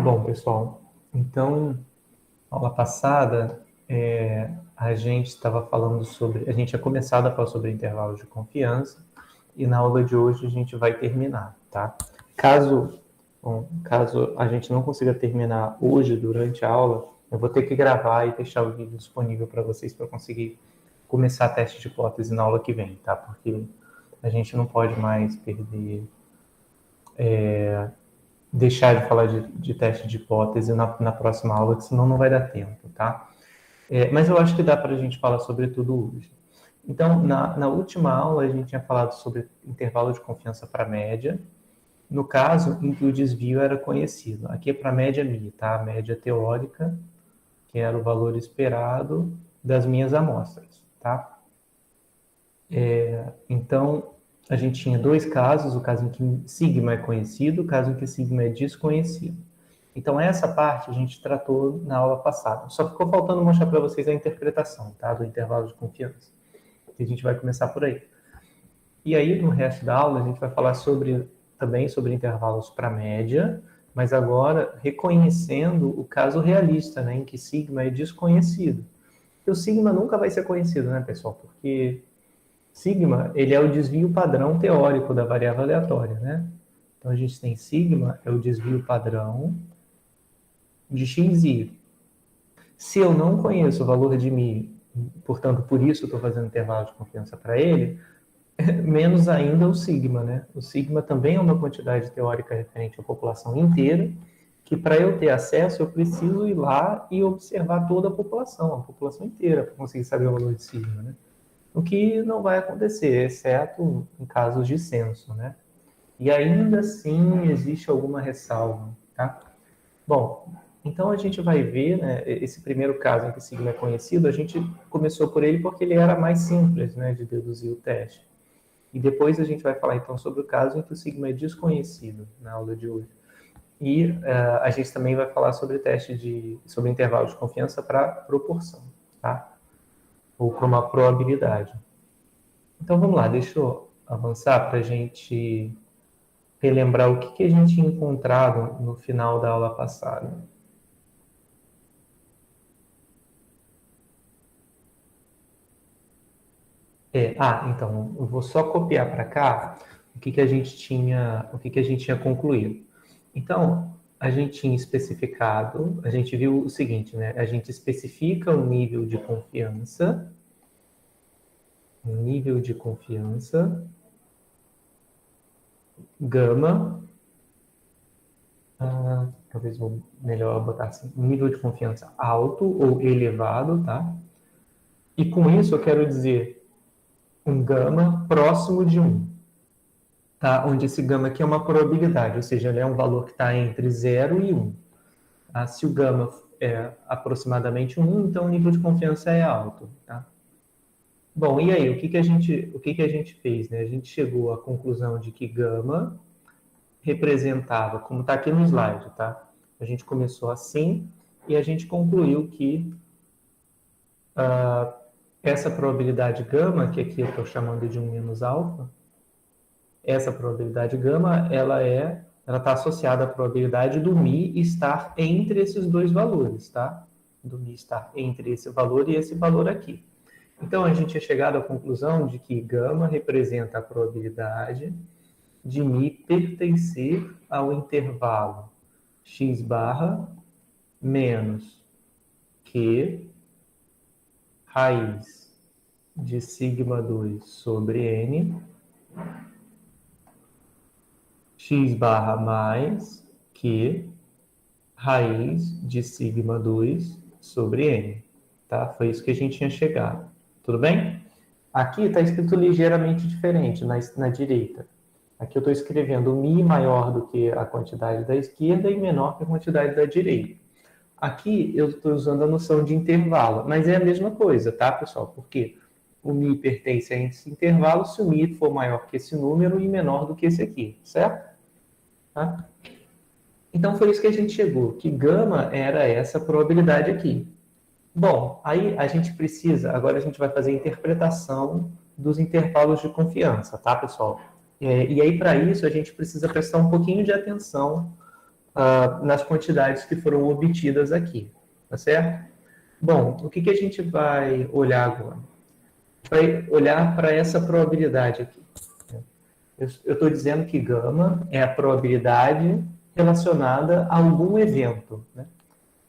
Bom, pessoal, então, aula passada, a gente estava falando sobre, a gente tinha começado a falar sobre intervalos de confiança, e na aula de hoje a gente vai terminar, tá? Caso a gente não consiga terminar hoje, durante a aula, eu vou ter que gravar e deixar o vídeo disponível para vocês para conseguir começar teste de hipótese na aula que vem, tá? Porque a gente não pode mais deixar de falar de teste de hipótese na próxima aula, que senão não vai dar tempo, tá? Mas eu acho que dá para a gente falar sobre tudo hoje. Então, na última aula, a gente tinha falado sobre intervalo de confiança para média, no caso em que o desvio era conhecido. Aqui é para a média MI, tá? A média teórica, que era o valor esperado das minhas amostras, tá? Então, a gente tinha dois casos, o caso em que sigma é conhecido, o caso em que sigma é desconhecido. Então, essa parte a gente tratou na aula passada. Só ficou faltando mostrar para vocês a interpretação, tá? Do intervalo de confiança. E a gente vai começar por aí. E aí, no resto da aula, a gente vai falar também sobre intervalos para média, mas agora reconhecendo o caso realista, né? Em que sigma é desconhecido. E o sigma nunca vai ser conhecido, né, pessoal? Porque sigma, ele é o desvio padrão teórico da variável aleatória, né? Então, a gente tem sigma, é o desvio padrão de x e y. Se eu não conheço o valor de μ, portanto, por isso eu estou fazendo intervalo de confiança para ele, menos ainda o sigma, né? O sigma também é uma quantidade teórica referente à população inteira, que para eu ter acesso, eu preciso ir lá e observar toda a população inteira, para conseguir saber o valor de sigma, né? O que não vai acontecer, exceto em casos de censo, né? E ainda assim existe alguma ressalva, tá? Bom, então a gente vai ver, né, esse primeiro caso em que sigma é conhecido, a gente começou por ele porque ele era mais simples, né, de deduzir o teste. E depois a gente vai falar então sobre o caso em que o sigma é desconhecido na aula de hoje. E a gente também vai falar sobre sobre intervalo de confiança para proporção, tá? Ou para uma probabilidade. Então vamos lá, deixa eu avançar para a gente relembrar o que a gente tinha encontrado no final da aula passada. Então, eu vou só copiar para cá o que a gente tinha concluído. Então, a gente tinha especificado, a gente viu o seguinte, né? A gente especifica o nível de confiança, gama, talvez vou melhor botar assim, nível de confiança alto ou elevado, tá? E com isso eu quero dizer um gama próximo de 1, tá? Onde esse gama aqui é uma probabilidade, ou seja, ele é um valor que está entre 0 e 1. Se o gama é aproximadamente 1, então o nível de confiança é alto, tá? Bom, e aí, o que a gente fez, né? A gente chegou à conclusão de que gama representava, como está aqui no slide, tá? A gente começou assim e a gente concluiu que essa probabilidade gama, que aqui eu estou chamando de 1 menos alfa, essa probabilidade gama, ela está associada à probabilidade do μ estar entre esses dois valores, tá? Do μ estar entre esse valor e esse valor aqui. Então, a gente é chegado à conclusão de que gama representa a probabilidade de μ pertencer ao intervalo x barra menos q raiz de sigma 2 sobre n x barra mais q raiz de sigma 2 sobre n. Tá? Foi isso que a gente tinha chegado. Tudo bem? Aqui está escrito ligeiramente diferente na direita. Aqui eu estou escrevendo μ maior do que a quantidade da esquerda e menor que a quantidade da direita. Aqui eu estou usando a noção de intervalo, mas é a mesma coisa, tá, pessoal? Porque o μ pertence a esse intervalo se o μ for maior que esse número e menor do que esse aqui, certo? Tá? Então foi isso que a gente chegou, que gama era essa probabilidade aqui. Bom, aí a gente precisa, agora a gente vai fazer a interpretação dos intervalos de confiança, tá, pessoal? E aí, para isso, a gente precisa prestar um pouquinho de atenção nas quantidades que foram obtidas aqui, tá certo? Bom, o que a gente vai olhar agora? Vai olhar para essa probabilidade aqui. Eu estou dizendo que gama é a probabilidade relacionada a algum evento, né?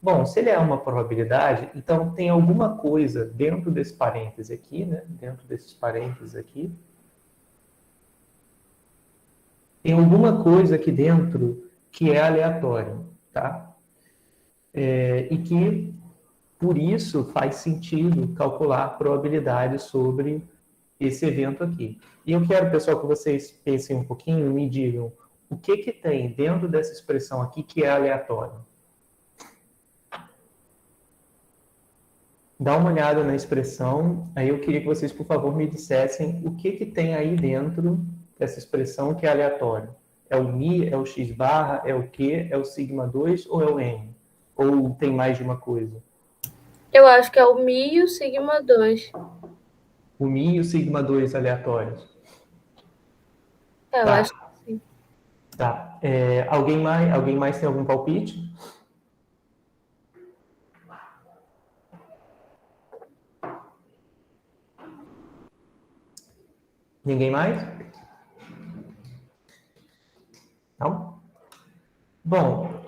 Bom, se ele é uma probabilidade, então tem alguma coisa dentro desse parêntese aqui, né? Dentro desses parênteses aqui. Tem alguma coisa aqui dentro que é aleatório, tá? E que, por isso, faz sentido calcular a probabilidade sobre esse evento aqui. E eu quero, pessoal, que vocês pensem um pouquinho e me digam o que tem dentro dessa expressão aqui que é aleatório. Dá uma olhada na expressão, aí eu queria que vocês, por favor, me dissessem o que tem aí dentro dessa expressão que é aleatório. É o mi, é o x barra, é o q, é o sigma 2 ou é o n? Ou tem mais de uma coisa? Eu acho que é o mi e o sigma 2. O mi e o sigma 2 aleatórios. Eu acho Tá, que sim. tá. Alguém mais tem algum palpite? Ninguém mais? Não? Bom,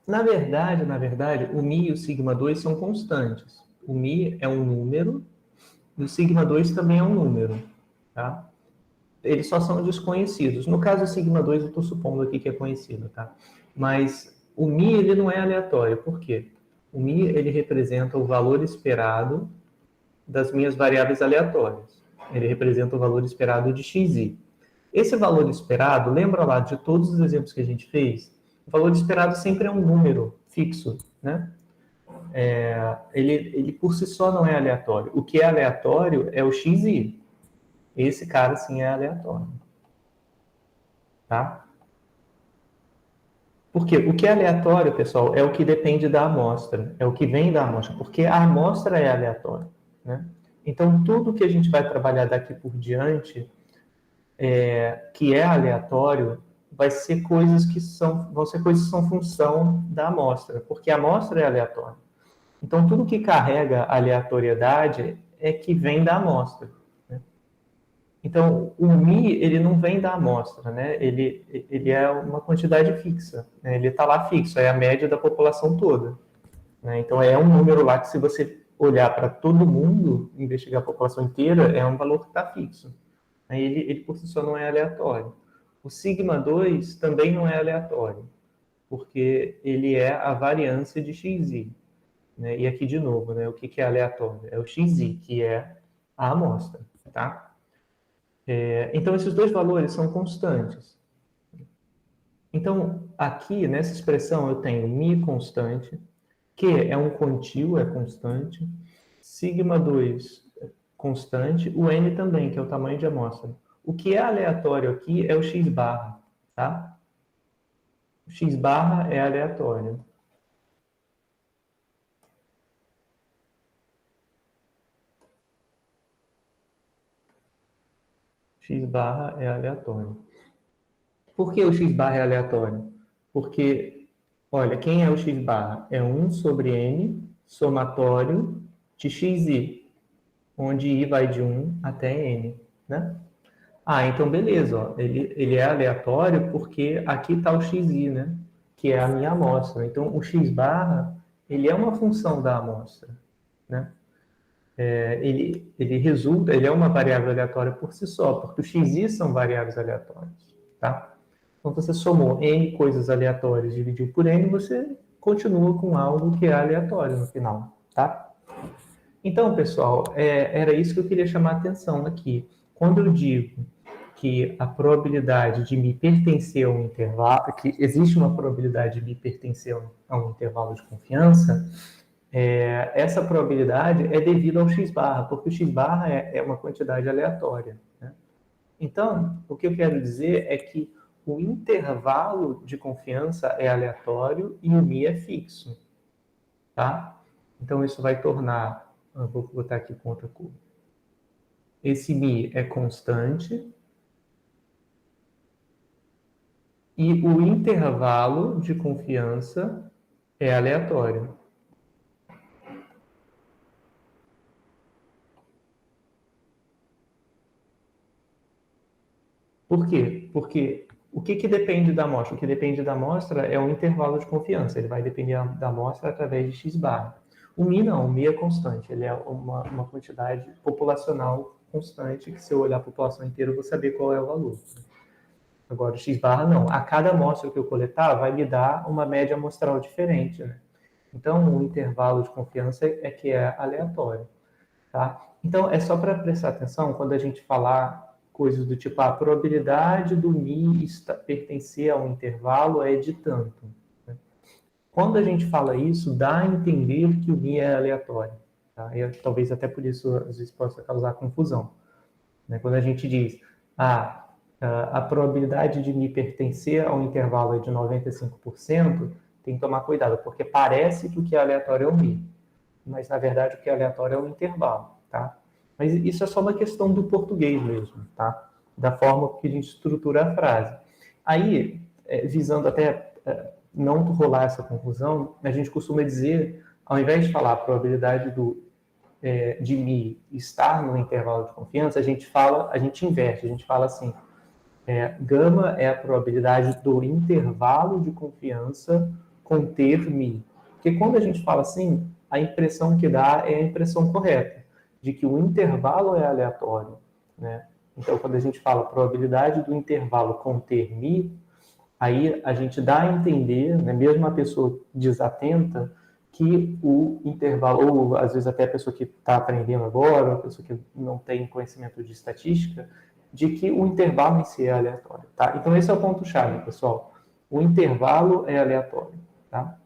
na verdade, o mi e o sigma 2 são constantes. O mi é um número e o sigma 2 também é um número, tá? Eles só são desconhecidos. No caso, o sigma 2 eu estou supondo aqui que é conhecido, tá? Mas o mi, ele não é aleatório. Por quê? O mi, ele representa o valor esperado das minhas variáveis aleatórias. Ele representa o valor esperado de xi. Esse valor esperado, lembra lá de todos os exemplos que a gente fez? O valor esperado sempre é um número fixo, né? Ele por si só não é aleatório. O que é aleatório é o xi. Esse cara sim é aleatório, tá? Porque o que é aleatório, pessoal, é o que depende da amostra, é o que vem da amostra, porque a amostra é aleatória, né? Então, tudo que a gente vai trabalhar daqui por diante, que é aleatório, vai ser vão ser coisas que são função da amostra, porque a amostra é aleatória. Então, tudo que carrega aleatoriedade é que vem da amostra. Né? Então, o mi, ele não vem da amostra, né? Ele é uma quantidade fixa, né? Ele está lá fixo, é a média da população toda. Né? Então, é um número lá que, se você olhar para todo mundo, investigar a população inteira, é um valor que está fixo. Ele por si só não é aleatório. O sigma 2 também não é aleatório, porque ele é a variância de xi. Né? E aqui, de novo, né? O que é aleatório? É o xi, que é a amostra. Tá? Então, esses dois valores são constantes. Então, aqui, nessa expressão, eu tenho mi constante, Q é um contínuo, é constante, sigma 2 constante, o n também, que é o tamanho de amostra. O que é aleatório aqui é o x barra, tá? O x barra é aleatório. X barra é aleatório. Por que o x barra é aleatório? Porque, olha, quem é o x barra? É 1 sobre n somatório de xi, onde i vai de 1 até n, né? Então beleza, ó. Ele é aleatório porque aqui está o xi, né? Que é a minha amostra. Então, o x barra, ele é uma função da amostra, né? Ele é uma variável aleatória por si só, porque os xi são variáveis aleatórias, tá? Então, você somou n coisas aleatórias, dividiu por n, você continua com algo que é aleatório no final, tá? Então, pessoal, era isso que eu queria chamar a atenção aqui. Quando eu digo que a probabilidade de me pertencer a um intervalo, que existe uma probabilidade de me pertencer a um intervalo de confiança, essa probabilidade é devida ao x barra, porque o x barra é uma quantidade aleatória. Né? Então, o que eu quero dizer é que o intervalo de confiança é aleatório e o mi é fixo. Tá? Então, isso vai tornar, eu vou botar aqui com outra cor. Esse mi é constante, E o intervalo de confiança é aleatório. Por quê? Porque o que depende da amostra? O que depende da amostra é o intervalo de confiança. Ele vai depender da amostra através de x barra. O μ não, o μ é constante. Ele é uma quantidade populacional constante, que se eu olhar a população inteira, eu vou saber qual é o valor. Agora, o x barra não. A cada amostra que eu coletar, vai me dar uma média amostral diferente, né? Então, o intervalo de confiança é que é aleatório, tá? Então, é só para prestar atenção quando a gente falar coisas do tipo, a probabilidade do μ pertencer a um intervalo é de tanto. Né? Quando a gente fala isso, dá a entender que o μ é aleatório. Tá? E, talvez até por isso, às vezes, possa causar confusão. Né? Quando a gente diz, a probabilidade de μ pertencer a um intervalo é de 95%, tem que tomar cuidado, porque parece que o que é aleatório é o μ, mas na verdade o que é aleatório é o intervalo, tá? Mas isso é só uma questão do português mesmo, tá? Da forma que a gente estrutura a frase. Aí, visando até não rolar essa confusão, a gente costuma dizer, ao invés de falar a probabilidade de μ estar no intervalo de confiança, a gente inverte, a gente fala assim, gama é a probabilidade do intervalo de confiança conter μ. Porque quando a gente fala assim, a impressão que dá é a impressão correta, de que o intervalo é aleatório, né? Então, quando a gente fala probabilidade do intervalo conter μ, aí a gente dá a entender, né, mesmo a pessoa desatenta, que o intervalo, ou às vezes até a pessoa que está aprendendo agora, ou a pessoa que não tem conhecimento de estatística, de que o intervalo em si é aleatório, tá? Então esse é o ponto-chave, pessoal. O intervalo é aleatório, tá?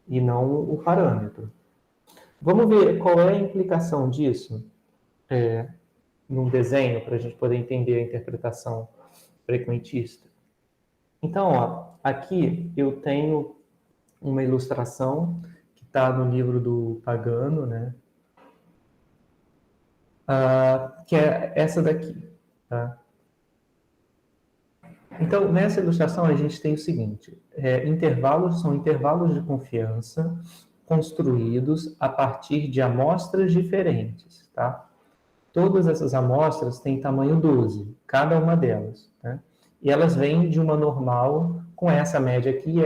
E não o parâmetro. Vamos ver qual é a implicação disso num desenho, para a gente poder entender a interpretação frequentista. Então, ó, aqui eu tenho uma ilustração que está no livro do Pagano, né? Que é essa daqui, tá? Então, nessa ilustração, a gente tem o seguinte: intervalos são intervalos de confiança construídos a partir de amostras diferentes, tá? Todas essas amostras têm tamanho 12, cada uma delas, né? E elas vêm de uma normal com essa média aqui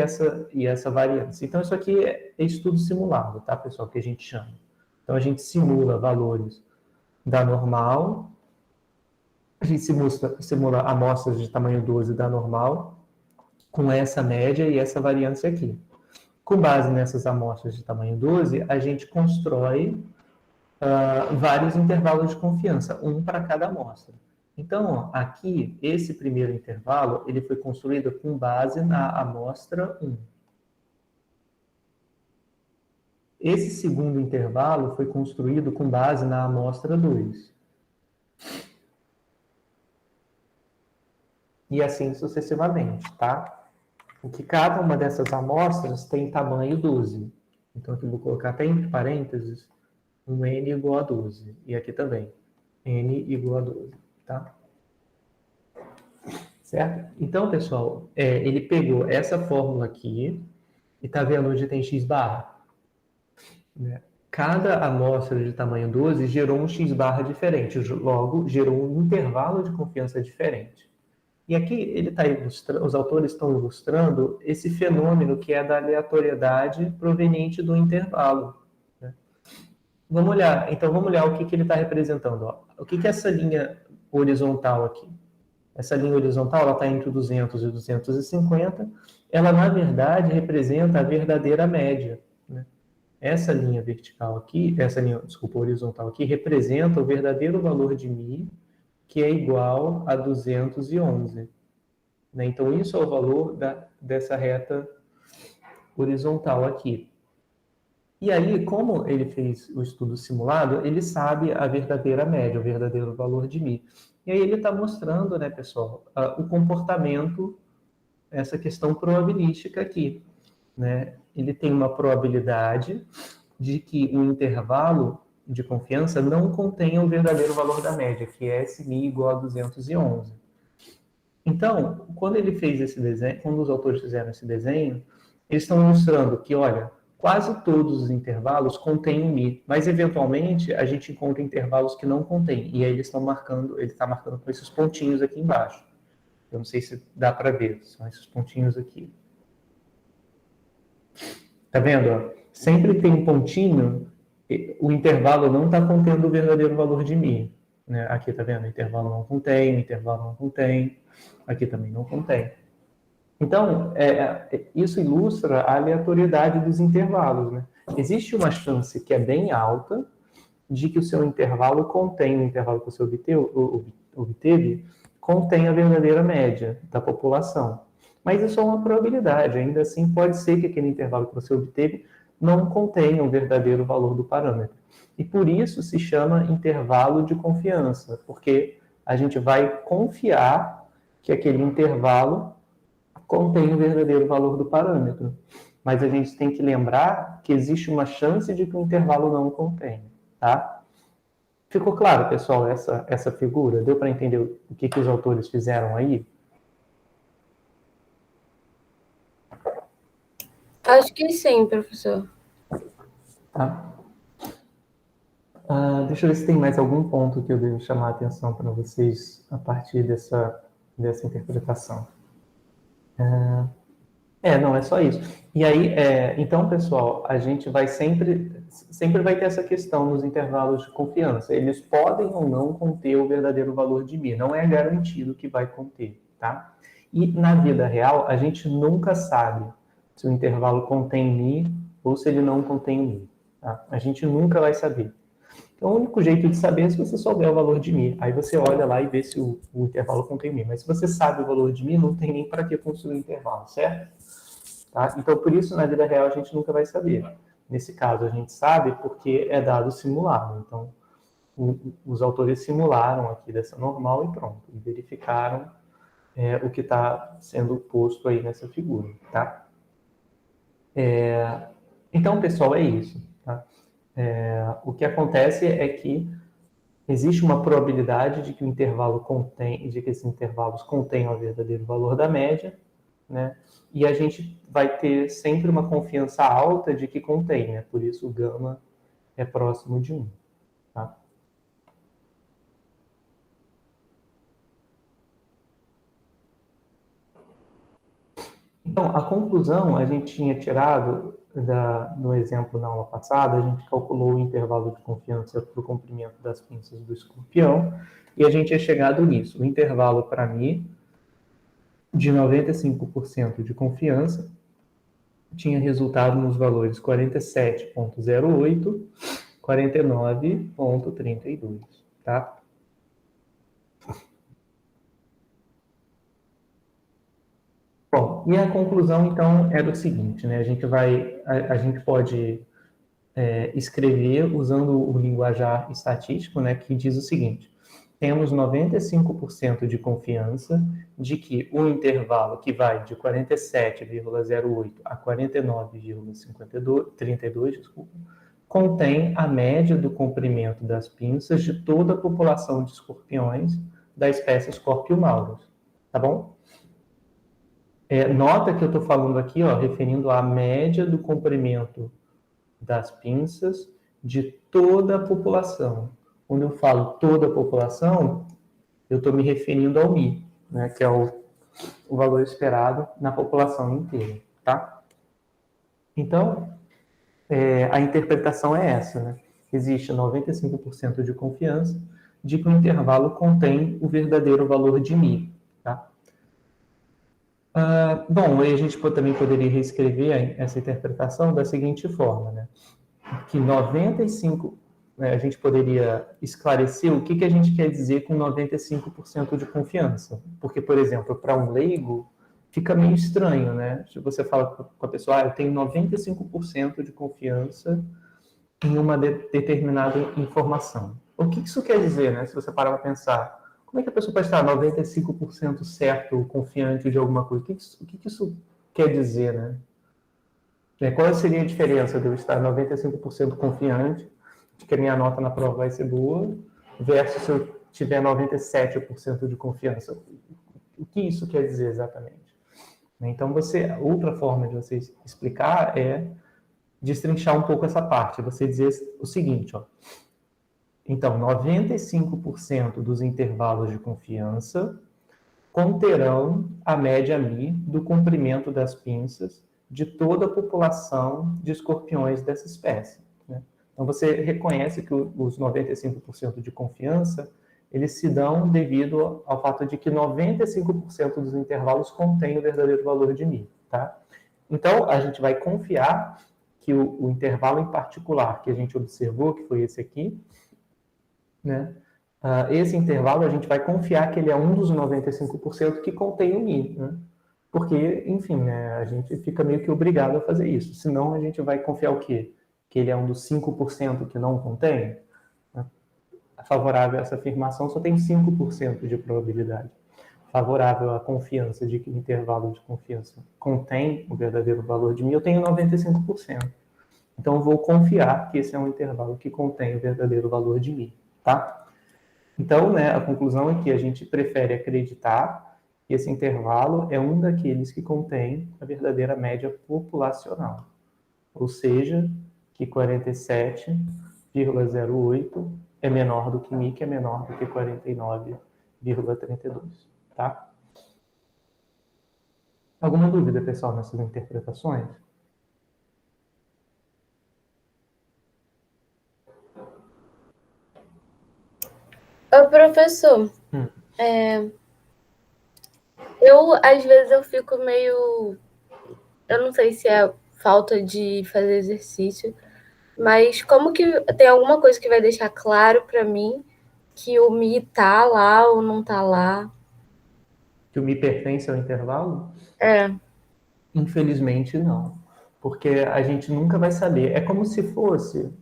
e essa variância. Então, isso aqui é estudo simulado, tá, pessoal, que a gente chama. Então, a gente simula valores da normal, a gente simula amostras de tamanho 12 da normal, com essa média e essa variância aqui. Com base nessas amostras de tamanho 12, a gente constrói vários intervalos de confiança, um para cada amostra. Então, ó, aqui, esse primeiro intervalo, ele foi construído com base na amostra 1. Esse segundo intervalo foi construído com base na amostra 2. E assim sucessivamente, tá? O que cada uma dessas amostras tem tamanho 12. Então, aqui eu vou colocar até entre parênteses um n igual a 12. E aqui também, n igual a 12, tá? Certo? Então, pessoal, ele pegou essa fórmula aqui e tá vendo onde tem x barra? Né? Cada amostra de tamanho 12 gerou um x barra diferente, logo gerou um intervalo de confiança diferente. E aqui ele tá ilustrando, os autores estão ilustrando esse fenômeno que é da aleatoriedade proveniente do intervalo. Né? Vamos olhar o que ele está representando. Ó. O que é essa linha horizontal aqui? Essa linha horizontal está entre 200 e 250. Ela, na verdade, representa a verdadeira média. Né? Essa linha vertical aqui, horizontal aqui, representa o verdadeiro valor de μ, que é igual a 211. Né? Então, isso é o valor dessa reta horizontal aqui. E aí, como ele fez o estudo simulado, ele sabe a verdadeira média, o verdadeiro valor de μ. E aí ele está mostrando, né, pessoal, o comportamento, essa questão probabilística aqui. Né? Ele tem uma probabilidade de que o intervalo de confiança não contenha o verdadeiro valor da média, que é esse μ igual a 211. Então, quando ele fez esse desenho, quando os autores fizeram esse desenho, eles estão mostrando que, olha, quase todos os intervalos contêm um mi, mas eventualmente a gente encontra intervalos que não contêm, e aí eles estão marcando, ele está marcando com esses pontinhos aqui embaixo. Eu não sei se dá para ver, são esses pontinhos aqui. Tá vendo? Ó? Sempre tem um pontinho, o intervalo não está contendo o verdadeiro valor de mi. Né? Aqui, tá vendo? O intervalo não contém, o intervalo não contém, aqui também não contém. Então, isso ilustra a aleatoriedade dos intervalos. Né? Existe uma chance que é bem alta de que o seu intervalo contém, o intervalo que você obteve, contém a verdadeira média da população. Mas isso é uma probabilidade, ainda assim pode ser que aquele intervalo que você obteve não contenha o verdadeiro valor do parâmetro. E por isso se chama intervalo de confiança, porque a gente vai confiar que aquele intervalo contém o verdadeiro valor do parâmetro. Mas a gente tem que lembrar que existe uma chance de que o intervalo não contenha, tá? Ficou claro, pessoal, essa figura? Deu para entender o que os autores fizeram aí? Acho que sim, professor. Tá? Deixa eu ver se tem mais algum ponto que eu devo chamar a atenção para vocês a partir dessa interpretação. Não, é só isso. E aí, então, pessoal, a gente vai sempre vai ter essa questão nos intervalos de confiança. Eles podem ou não conter o verdadeiro valor de mi. Não é garantido que vai conter, tá? E na vida real, a gente nunca sabe se o intervalo contém mi ou se ele não contém mi. Tá? A gente nunca vai saber. Então, o único jeito de saber é se você souber o valor de mi. Aí você olha lá e vê se o intervalo contém mi. Mas se você sabe o valor de mi, não tem nem para que construir o intervalo, certo? Tá? Então, por isso, na vida real, a gente nunca vai saber. Nesse caso, a gente sabe porque é dado simulado. Então, os autores simularam aqui dessa normal e pronto. E verificaram o que está sendo posto aí nessa figura. Tá? Então, pessoal, é isso. Tá? O que acontece é que existe uma probabilidade de que o intervalo de que esses intervalos contenham o verdadeiro valor da média, né? E a gente vai ter sempre uma confiança alta de que contém, né? Por isso o gama é próximo de 1. Tá? Então, a conclusão a gente tinha tirado no exemplo na aula passada, a gente calculou o intervalo de confiança para o comprimento das pinças do escorpião e a gente tinha chegado nisso. O intervalo para mim de 95% de confiança tinha resultado nos valores 47,08, 49,32, tá? Bom, e a conclusão, então, era o seguinte, né? A gente pode escrever usando o linguajar estatístico, né? Que diz o seguinte: temos 95% de confiança de que o intervalo que vai de 47,08 a 49,32, desculpa, contém a média do comprimento das pinças de toda a população de escorpiões da espécie Scorpiomaurus, tá bom? Nota que eu estou falando aqui, ó, referindo à média do comprimento das pinças de toda a população. Quando eu falo toda a população, eu estou me referindo ao Mi, né, que é o valor esperado na população inteira, tá? Então, a interpretação é essa, né? Existe 95% de confiança de que o intervalo contém o verdadeiro valor de Mi, tá? Bom, aí a gente também poderia reescrever essa interpretação da seguinte forma, né? Que 95%, né, a gente poderia esclarecer o que a gente quer dizer com 95% de confiança. Porque, por exemplo, para um leigo, fica meio estranho, né? Se você fala com a pessoa, eu tenho 95% de confiança em uma determinada informação. O que isso quer dizer, né? Se você parar para pensar, como é que a pessoa pode estar 95% certo, confiante de alguma coisa? O que isso quer dizer, né? Qual seria a diferença de eu estar 95% confiante de que a minha nota na prova vai ser boa, versus se eu tiver 97% de confiança? o que isso quer dizer exatamente? Então, outra forma de você explicar é destrinchar um pouco essa parte. Você dizer o seguinte, ó. Então, 95% dos intervalos de confiança conterão a média μ do comprimento das pinças de toda a população de escorpiões dessa espécie. Né? Então, você reconhece que os 95% de confiança, eles se dão devido ao fato de que 95% dos intervalos contêm o verdadeiro valor de μ. Tá? Então, a gente vai confiar que o intervalo em particular que a gente observou, que foi esse aqui, né? Esse intervalo a gente vai confiar que ele é um dos 95% que contém o μ, né? Porque, enfim, né, a gente fica meio que obrigado a fazer isso. Senão a gente vai confiar o quê? Que ele é um dos 5% que não contém? Favorável a essa afirmação só tem 5% de probabilidade. Favorável à confiança de que o intervalo de confiança contém o verdadeiro valor de μ, eu tenho 95%. Então eu vou confiar que esse é um intervalo que contém o verdadeiro valor de μ, tá? Então, né, a conclusão é que a gente prefere acreditar que esse intervalo é um daqueles que contém a verdadeira média populacional. Ou seja, que 47,08 é menor do que μ, que é menor do que 49,32, tá? Alguma dúvida, pessoal, nessas interpretações? Ô, professor, às vezes eu fico meio, eu não sei se é falta de fazer exercício, mas como que tem alguma coisa que vai deixar claro para mim que o Mi tá lá ou não tá lá? Que o μ pertence ao intervalo? É, Infelizmente, não. Porque a gente nunca vai saber. É como se fosse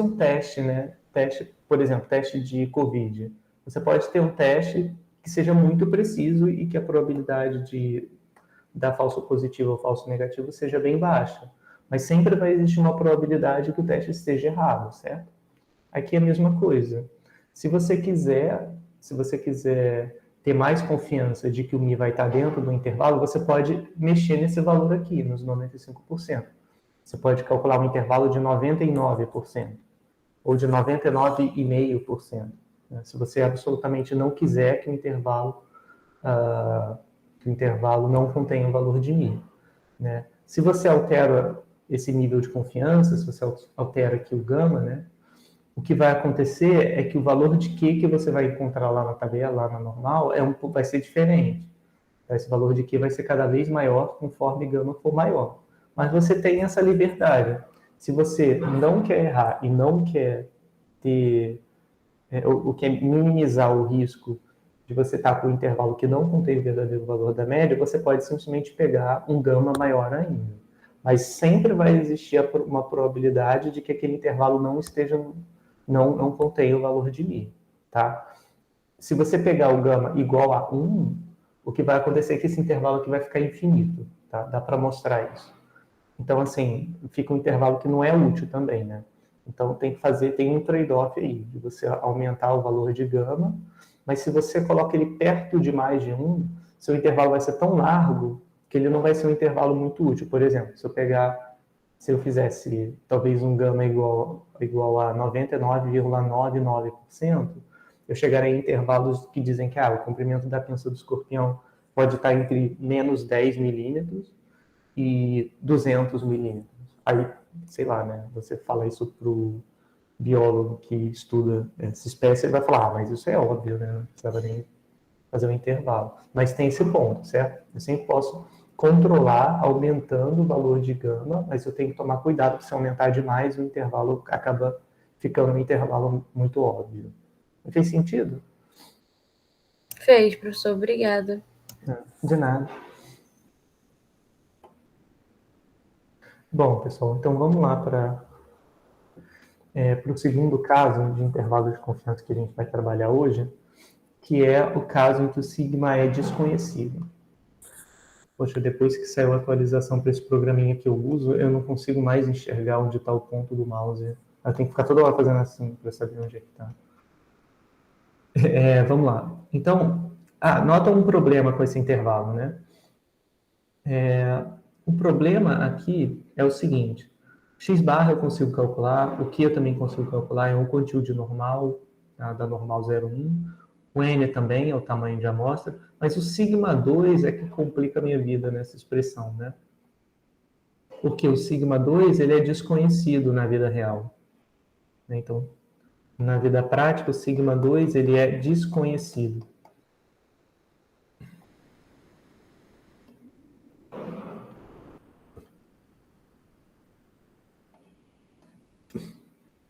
um teste, né? Teste, por exemplo, teste de COVID. Você pode ter um teste que seja muito preciso e que a probabilidade de dar falso positivo ou falso negativo seja bem baixa. Mas sempre vai existir uma probabilidade que o teste esteja errado, certo? Aqui é a mesma coisa. Se você quiser ter mais confiança de que o μ vai estar dentro do intervalo, você pode mexer nesse valor aqui, nos 95%. Você pode calcular um intervalo de 99%, ou de 99,5%. Né? Se você absolutamente não quiser que que o intervalo não contenha o valor de μ. Né? Se você altera esse nível de confiança, se você altera aqui o gama, né? O que vai acontecer é que o valor de Q que você vai encontrar lá na tabela, lá na normal, vai ser diferente. Esse valor de Q vai ser cada vez maior conforme gama for maior. Mas você tem essa liberdade. Se você não quer errar e não quer ter, ou quer minimizar o risco de você estar com um intervalo que não contém o verdadeiro valor da média, você pode simplesmente pegar um gama maior ainda. Mas sempre vai existir uma probabilidade de que aquele intervalo não contém o valor de μ, tá? Se você pegar o gama igual a 1, o que vai acontecer é que esse intervalo aqui vai ficar infinito, tá? Dá para mostrar isso. Então, assim, fica um intervalo que não é útil também, né? Então, tem um trade-off aí, de você aumentar o valor de gama, mas se você coloca ele perto de mais de 1, seu intervalo vai ser tão largo que ele não vai ser um intervalo muito útil. Por exemplo, se eu fizesse talvez um gama igual a 99,99%, eu chegaria em intervalos que dizem que o comprimento da pinça do escorpião pode estar entre menos 10 milímetros e 200 milímetros. Aí, sei lá, né? Você fala isso para o biólogo que estuda essa espécie, ele vai falar, mas isso é óbvio, né? Não precisava nem fazer um intervalo. Mas tem esse ponto, certo? Eu sempre posso controlar aumentando o valor de gama, mas eu tenho que tomar cuidado, porque se aumentar demais, o intervalo acaba ficando um intervalo muito óbvio. Não fez sentido? fez, professor, obrigada. De nada. Bom, pessoal, então vamos lá para o segundo caso de intervalo de confiança que a gente vai trabalhar hoje, que é o caso em que o sigma é desconhecido. Poxa, depois que saiu a atualização para esse programinha que eu uso, eu não consigo mais enxergar onde está o ponto do mouse. Eu tenho que ficar toda hora fazendo assim para saber onde é que está. Vamos lá. Então, Nota um problema com esse intervalo, né? O problema aqui é o seguinte: x barra eu consigo calcular, o que eu também consigo calcular é um conteúdo normal, tá? Da normal 0,1. O n também é o tamanho de amostra, mas o sigma 2 é que complica a minha vida nessa expressão, né? Porque o sigma 2 ele é desconhecido na vida real, né? Então, na vida prática, o sigma 2 ele é desconhecido.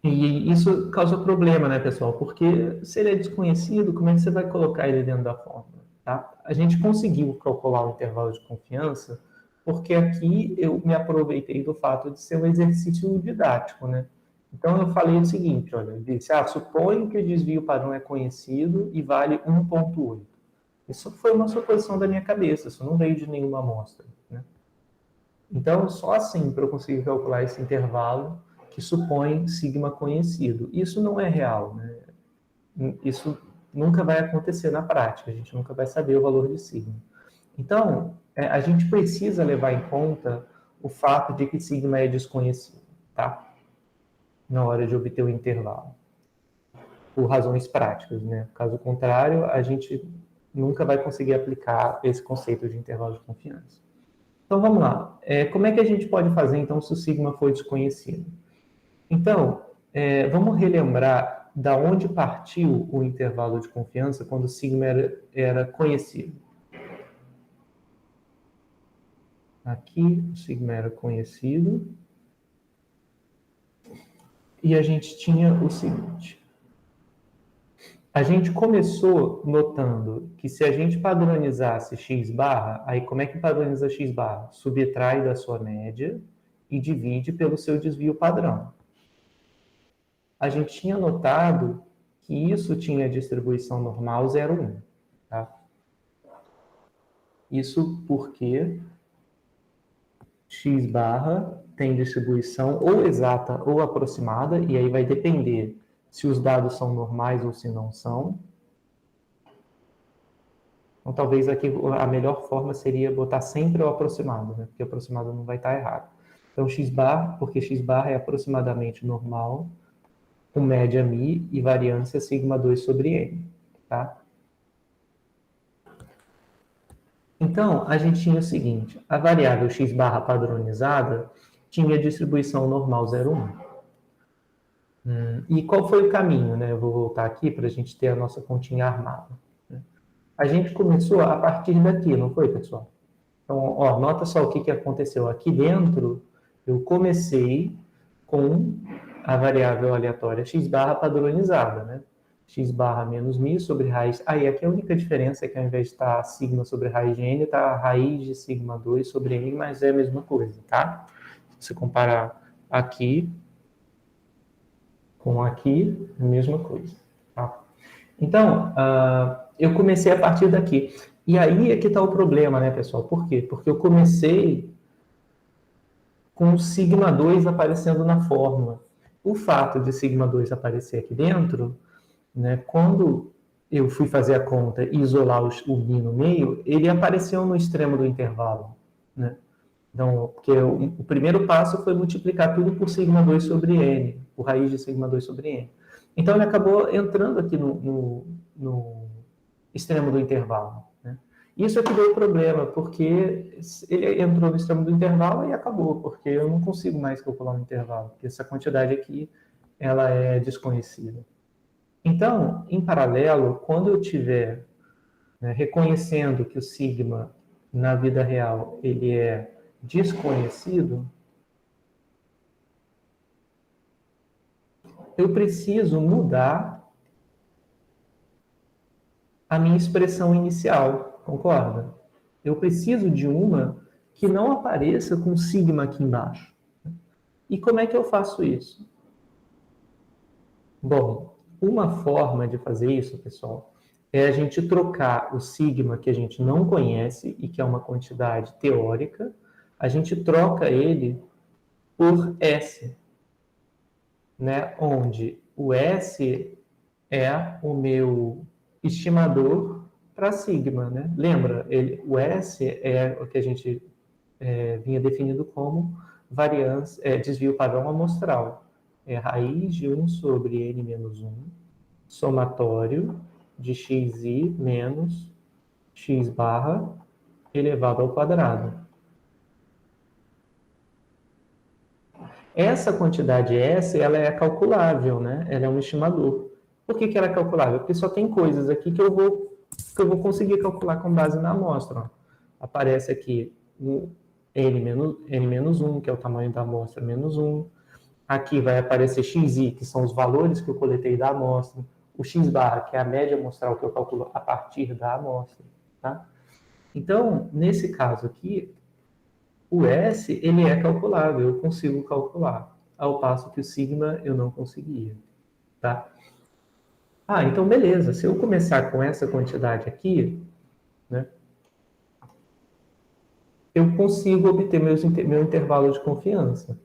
E isso causa problema, né, pessoal? Porque se ele é desconhecido, como é que você vai colocar ele dentro da fórmula? Tá? A gente conseguiu calcular o intervalo de confiança porque aqui eu me aproveitei do fato de ser um exercício didático, né? Então eu falei o seguinte, olha, eu disse, suponho que o desvio padrão é conhecido e vale 1,8. Isso foi uma suposição da minha cabeça, isso não veio de nenhuma amostra, né? Então, só assim para eu conseguir calcular esse intervalo que supõe sigma conhecido. Isso não é real, né? Isso nunca vai acontecer na prática, a gente nunca vai saber o valor de sigma. Então, a gente precisa levar em conta o fato de que sigma é desconhecido, tá? Na hora de obter o intervalo. Por razões práticas, né? Caso contrário, a gente nunca vai conseguir aplicar esse conceito de intervalo de confiança. Então, vamos lá. Como é que a gente pode fazer, então, se o sigma for desconhecido? Então, vamos relembrar da onde partiu o intervalo de confiança quando o sigma era conhecido. Aqui, o sigma era conhecido. E a gente tinha o seguinte. A gente começou notando que se a gente padronizasse x barra, aí como é que padroniza x barra? Subtrai da sua média e divide pelo seu desvio padrão. A gente tinha notado que isso tinha distribuição normal 0,1. Tá? Isso porque x barra tem distribuição ou exata ou aproximada, e aí vai depender se os dados são normais ou se não são. Então, talvez aqui a melhor forma seria botar sempre o aproximado, né? Porque o aproximado não vai estar errado. Então, x bar, porque x barra é aproximadamente normal, com média μ e variância sigma 2 sobre n, tá? Então, a gente tinha o seguinte, a variável x barra padronizada tinha distribuição normal 0,1. E qual foi o caminho, né? Eu vou voltar aqui para a gente ter a nossa continha armada. A gente começou a partir daqui, não foi, pessoal? Então, ó, nota só o que aconteceu. Aqui dentro, eu comecei com a variável aleatória x barra padronizada, né? X barra menos μ sobre raiz. Aí, aqui a única diferença é que ao invés de estar sigma sobre raiz de n, está a raiz de sigma 2 sobre n, mas é a mesma coisa, tá? Se você comparar aqui com aqui, a mesma coisa, tá? Então, eu comecei a partir daqui. E aí é que está o problema, né, pessoal? Por quê? Porque eu comecei com o sigma 2 aparecendo na fórmula. O fato de sigma 2 aparecer aqui dentro, né, quando eu fui fazer a conta e isolar o μ no meio, ele apareceu no extremo do intervalo, né? Então, porque o primeiro passo foi multiplicar tudo por sigma 2 sobre n, por raiz de sigma 2 sobre n. Então, ele acabou entrando aqui no extremo do intervalo, né? Isso é que deu problema, porque ele entrou no extremo do intervalo e acabou, porque eu não consigo mais calcular um intervalo, porque essa quantidade aqui, ela é desconhecida. Então, em paralelo, quando eu tiver, né, reconhecendo que o sigma, na vida real, ele é desconhecido, eu preciso mudar a minha expressão inicial, concorda? Eu preciso de uma que não apareça com sigma aqui embaixo. E como é que eu faço isso? Bom, uma forma de fazer isso, pessoal, é a gente trocar o sigma que a gente não conhece e que é uma quantidade teórica, a gente troca ele por S, né? Onde o S é o meu estimador para sigma, né? Lembra, o S é o que a gente vinha definindo como variância, desvio padrão amostral. É raiz de 1 sobre n menos 1, somatório de xi menos x barra elevado ao quadrado. Essa quantidade S, ela é calculável, né? Ela é um estimador. Por que ela é calculável? Porque só tem coisas aqui que eu vou conseguir calcular com base na amostra. Ó. Aparece aqui o n-1, que é o tamanho da amostra, menos 1. Aqui vai aparecer xi, que são os valores que eu coletei da amostra. O x barra, que é a média amostral que eu calculo a partir da amostra. Tá? Então, nesse caso aqui, o S, ele é calculável, eu consigo calcular, ao passo que o sigma eu não conseguia, tá? Então beleza, se eu começar com essa quantidade aqui, né, eu consigo obter meu intervalo de confiança,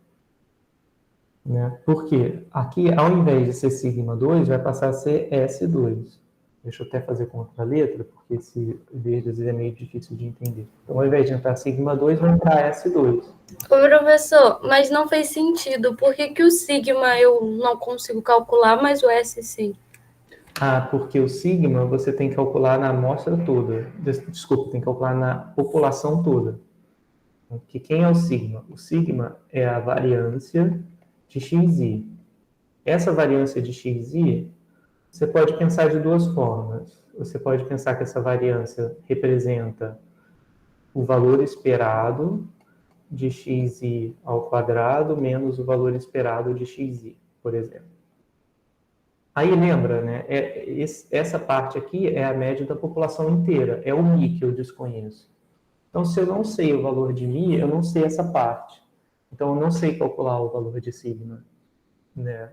né? Porque aqui, ao invés de ser sigma 2, vai passar a ser S2. Deixa eu até fazer com outra letra, porque esse verde às vezes é meio difícil de entender. Então, ao invés de entrar sigma 2, vai entrar S2. Ô, professor, mas não fez sentido. Por que o sigma eu não consigo calcular, mas o S sim? Porque o sigma você tem que calcular na amostra toda. Desculpa, tem que calcular na população toda. Que quem é o sigma? O sigma é a variância de xi. Essa variância de xi, você pode pensar de duas formas. Você pode pensar que essa variância representa o valor esperado de xi ao quadrado menos o valor esperado de xi, por exemplo. Aí lembra, né? Essa parte aqui é a média da população inteira, é o mi que eu desconheço. Então, se eu não sei o valor de mi, eu não sei essa parte. Então, eu não sei calcular o valor de sigma. Né?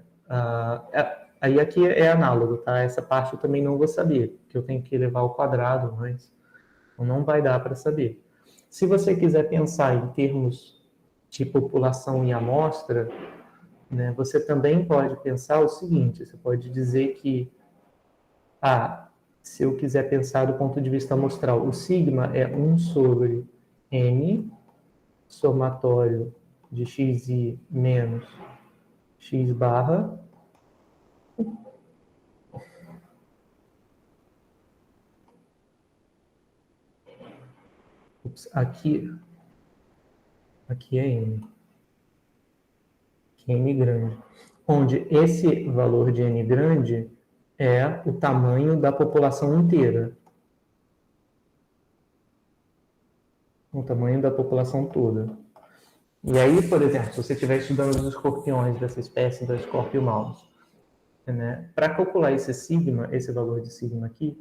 Aí aqui é análogo, tá? Essa parte eu também não vou saber, que eu tenho que levar ao quadrado, mas não vai dar para saber. Se você quiser pensar em termos de população e amostra, né, você também pode pensar o seguinte, você pode dizer que, se eu quiser pensar do ponto de vista amostral, o sigma é 1 sobre n, somatório de xi menos x barra, aqui é n, que é n grande, onde esse valor de n grande é o tamanho da população inteira. O tamanho da população toda. E aí, por exemplo, se você estiver estudando os escorpiões dessa espécie da Scorpio Maus, né, para calcular esse sigma, esse valor de sigma aqui,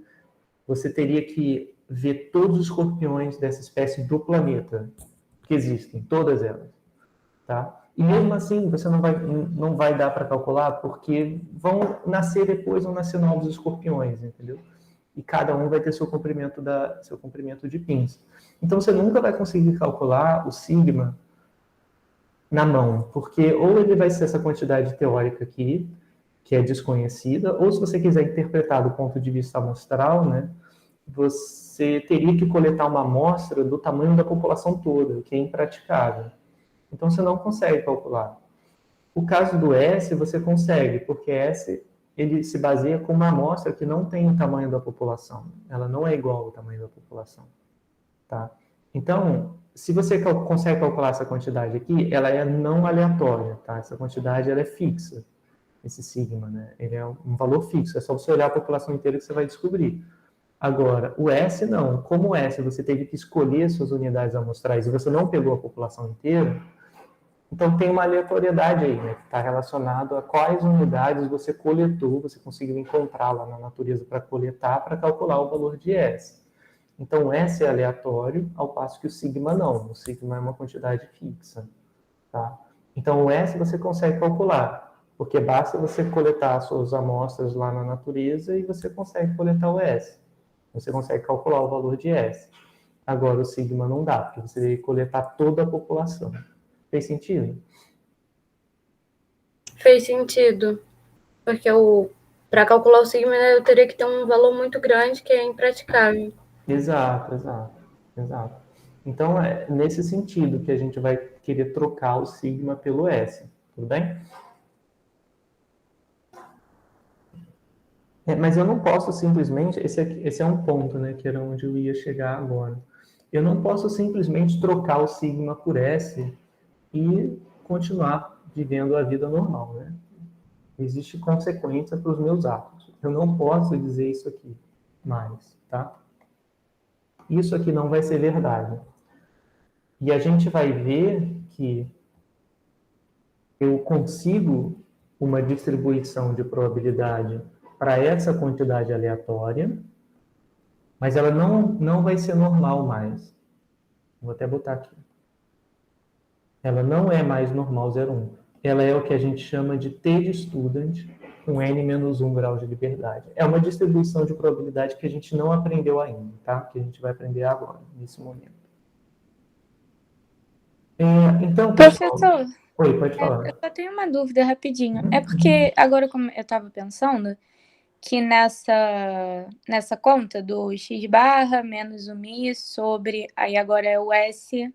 você teria que ver todos os escorpiões dessa espécie do planeta, que existem, todas elas. Tá? E mesmo assim, você não vai dar para calcular, porque vão nascer novos escorpiões, entendeu? E cada um vai ter seu comprimento de pins. Então, você nunca vai conseguir calcular o sigma na mão, porque ou ele vai ser essa quantidade teórica aqui, que é desconhecida, ou se você quiser interpretar do ponto de vista amostral, né, você teria que coletar uma amostra do tamanho da população toda, o que é impraticável. Então, você não consegue calcular. O caso do S, você consegue, porque S ele se baseia com uma amostra que não tem o tamanho da população. Ela não é igual ao tamanho da população. Tá? Então, se você consegue calcular essa quantidade aqui, ela é não aleatória. Tá? Essa quantidade ela é fixa, esse sigma. Né? Ele é um valor fixo. É só você olhar a população inteira que você vai descobrir. Agora, o S não. Como o S você teve que escolher suas unidades amostrais e você não pegou a população inteira, então tem uma aleatoriedade aí, né, que está relacionado a quais unidades você coletou, você conseguiu encontrar lá na natureza para coletar, para calcular o valor de S. Então, S é aleatório, ao passo que o sigma não. O sigma é uma quantidade fixa. Tá? Então, o S você consegue calcular, porque basta você coletar as suas amostras lá na natureza e você consegue coletar o S. Você consegue calcular o valor de S. Agora, o sigma não dá, porque você deve coletar toda a população. Fez sentido? Fez sentido. Porque Para calcular o sigma, eu teria que ter um valor muito grande que é impraticável. Exato, exato, exato. Então, é nesse sentido que a gente vai querer trocar o sigma pelo S, tudo bem? Mas eu não posso simplesmente, esse é um ponto, né, que era onde eu ia chegar agora. Eu não posso simplesmente trocar o sigma por S e continuar vivendo a vida normal, né? Existe consequência para os meus atos. Eu não posso dizer isso aqui mais, tá? Isso aqui não vai ser verdade. E a gente vai ver que eu consigo uma distribuição de probabilidade para essa quantidade aleatória, mas ela não vai ser normal mais. Vou até botar aqui. Ela não é mais normal 0,1. Ela é o que a gente chama de T de student com n-1 grau de liberdade. É uma distribuição de probabilidade que a gente não aprendeu ainda, tá? Que a gente vai aprender agora, nesse momento. Então, pessoal... Professor, Oi, pode eu falar. só tenho uma dúvida rapidinho. É porque agora, como eu estava pensando, que nessa conta do x barra menos o mi sobre, aí agora é o s,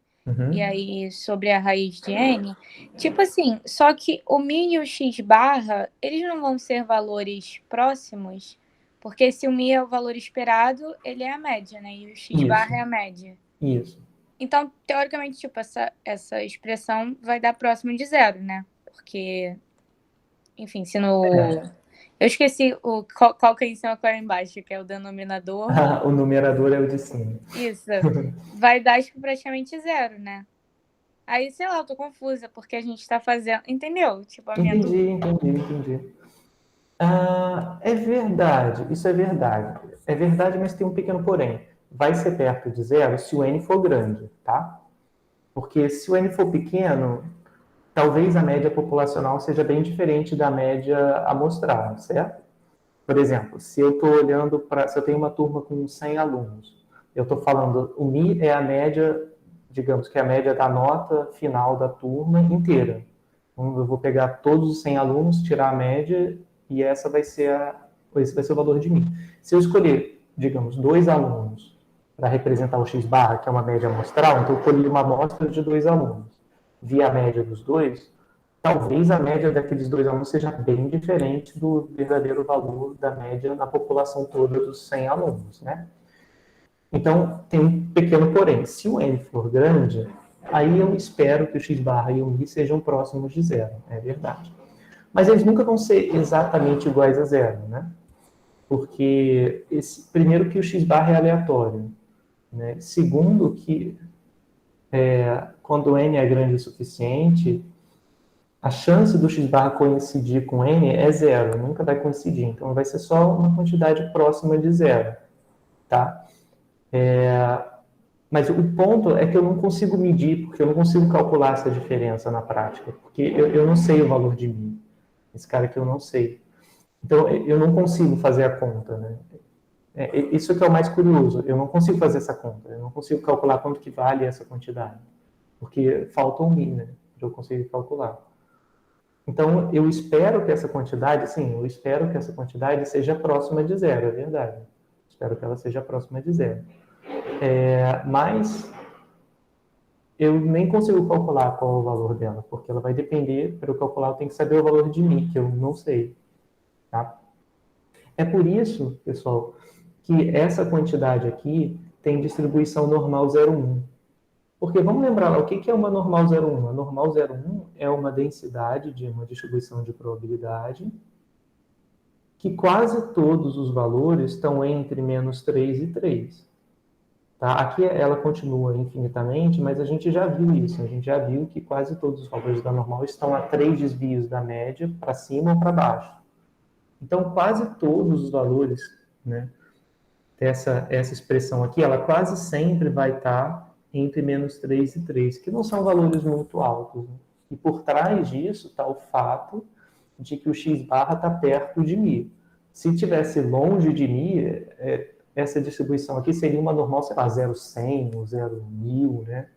e aí sobre a raiz de n, tipo assim, só que o mi e o x barra, eles não vão ser valores próximos, porque se o mi é o valor esperado, ele é a média, né? E o x barra é a média. Isso. Então, teoricamente, tipo, essa expressão vai dar próximo de zero, né? Porque, enfim, se no... Eu esqueci qual que é em cima, qual é embaixo, que é o denominador. O numerador é o de cima. Isso. Vai dar, tipo, praticamente zero, né? Aí, sei lá, eu tô confusa, porque a gente tá fazendo... Entendeu? Tipo, a minha dúvida. Entendi. É verdade, isso é verdade. É verdade, mas tem um pequeno porém. Vai ser perto de zero se o n for grande, tá? Porque se o n for pequeno, talvez a média populacional seja bem diferente da média amostral, certo? Por exemplo, se eu estou olhando para... Se eu tenho uma turma com 100 alunos, eu estou falando, o Mi é a média, digamos que é a média da nota final da turma inteira. Então, eu vou pegar todos os 100 alunos, tirar a média, e esse vai ser o valor de Mi. Se eu escolher, digamos, 2 alunos para representar o X barra, que é uma média amostral, então eu colhi uma amostra de 2 alunos. Vi a média dos dois, talvez a média daqueles 2 alunos seja bem diferente do verdadeiro valor da média na população toda dos 100 alunos, né? Então, tem um pequeno porém. Se o n for grande, aí eu espero que o x barra e o mi sejam próximos de zero, é verdade. Mas eles nunca vão ser exatamente iguais a zero, né? Porque, primeiro, que o x barra é aleatório, né? Segundo, que quando n é grande o suficiente, a chance do x barra coincidir com n é zero, nunca vai coincidir. Então, vai ser só uma quantidade próxima de zero, tá? Mas o ponto é que eu não consigo medir, porque eu não consigo calcular essa diferença na prática, porque eu não sei o valor de μ. Esse cara que eu não sei. Então, eu não consigo fazer a conta, né? Isso que é o mais curioso. Eu não consigo fazer essa conta. Eu não consigo calcular quanto que vale essa quantidade. Porque falta um μ, né? Para eu conseguir calcular. Então, eu espero que essa quantidade, sim, eu espero que essa quantidade seja próxima de zero, é verdade. Espero que ela seja próxima de zero. Mas eu nem consigo calcular qual é o valor dela, porque ela vai depender, para eu calcular, eu tenho que saber o valor de μ, que eu não sei. Tá? É por isso, pessoal, que essa quantidade aqui tem distribuição normal 0,1. Porque vamos lembrar lá, o que é uma normal 0,1? A normal 0,1 é uma densidade de uma distribuição de probabilidade que quase todos os valores estão entre menos 3 e 3. Tá? Aqui ela continua infinitamente, mas a gente já viu isso. A gente já viu que quase todos os valores da normal estão a 3 desvios da média, para cima ou para baixo. Então, quase todos os valores, né, essa expressão aqui, ela quase sempre vai estar entre menos 3 e 3, que não são valores muito altos. Né? E por trás disso está o fato de que o x barra está perto de μ. Se tivesse longe de μ, essa distribuição aqui seria uma normal, sei lá, 0,100 ou 0,1000, né?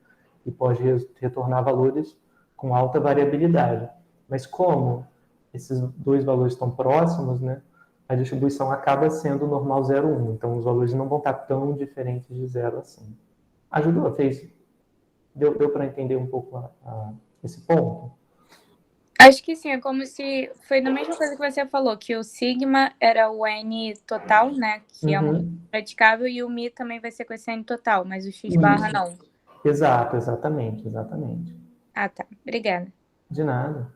E pode retornar valores com alta variabilidade. Mas como esses dois valores estão próximos, né? a distribuição acaba sendo normal 0,1. Então, os valores não vão estar tão diferentes de 0 assim. Ajudou? Fez? Deu para entender um pouco esse ponto? Acho que sim, é como se foi na mesma coisa que você falou, que o sigma era o N total, né? Que é uma praticável, e o Mi também vai ser com esse N total, mas o X barra não. Exato, exatamente. Ah, tá. Obrigada. De nada.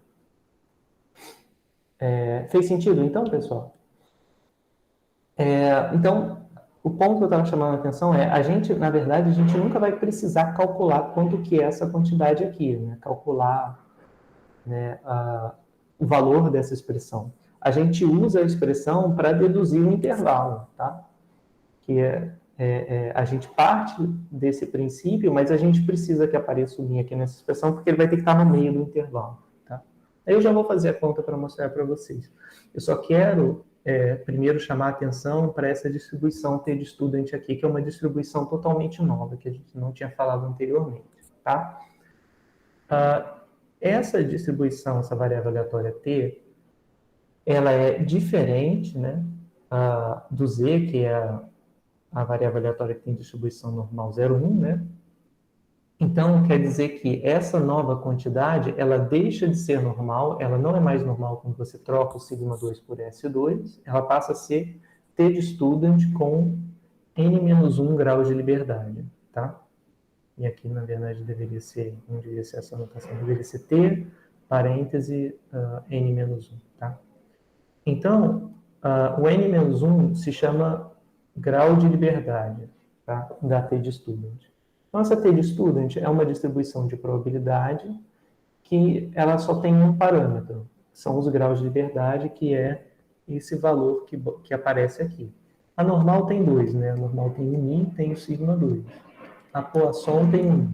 Fez sentido, então, pessoal? Então, o ponto que eu estava chamando a atenção é, na verdade, a gente nunca vai precisar calcular quanto que é essa quantidade aqui, né? Calcular, né, o valor dessa expressão. A gente usa a expressão para deduzir o intervalo, tá? Que a gente parte desse princípio, mas a gente precisa que apareça o min aqui nessa expressão, porque ele vai ter que estar no meio do intervalo, tá? Aí eu já vou fazer a conta para mostrar para vocês. Eu só quero primeiro chamar a atenção para essa distribuição T de student aqui, que é uma distribuição totalmente nova, que a gente não tinha falado anteriormente, tá? Essa distribuição, essa variável aleatória T, ela é diferente, né, do Z, que é a variável aleatória que tem distribuição normal 0,1, né? Então, quer dizer que essa nova quantidade, ela deixa de ser normal, ela não é mais normal quando você troca o sigma 2 por S2, ela passa a ser T de student com N-1 graus de liberdade, tá? E aqui, na verdade, não deveria ser essa anotação, deveria ser T, parêntese, N-1, tá? Então, o N-1 se chama grau de liberdade, tá? Da T de student. Então, essa T de student é uma distribuição de probabilidade que ela só tem um parâmetro. São os graus de liberdade, que é esse valor que aparece aqui. A normal tem 2, né? A normal tem o mi, tem o sigma 2. A Poisson tem 1,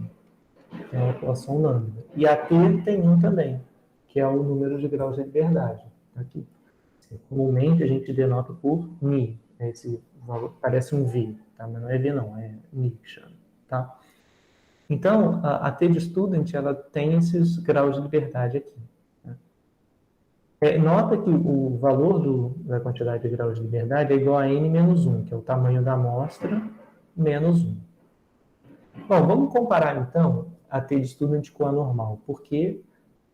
que é a Poisson lambda. E a T tem 1 também, que é o número de graus de liberdade. Aqui. Comumente a gente denota por mi. Esse valor parece um V, tá? Mas não é V não, é mi que chama, tá? Então, a T de student, ela tem esses graus de liberdade aqui. Né? Nota que o valor da quantidade de graus de liberdade é igual a n menos 1, que é o tamanho da amostra, menos 1. Bom, vamos comparar, então, a T de student com a normal, porque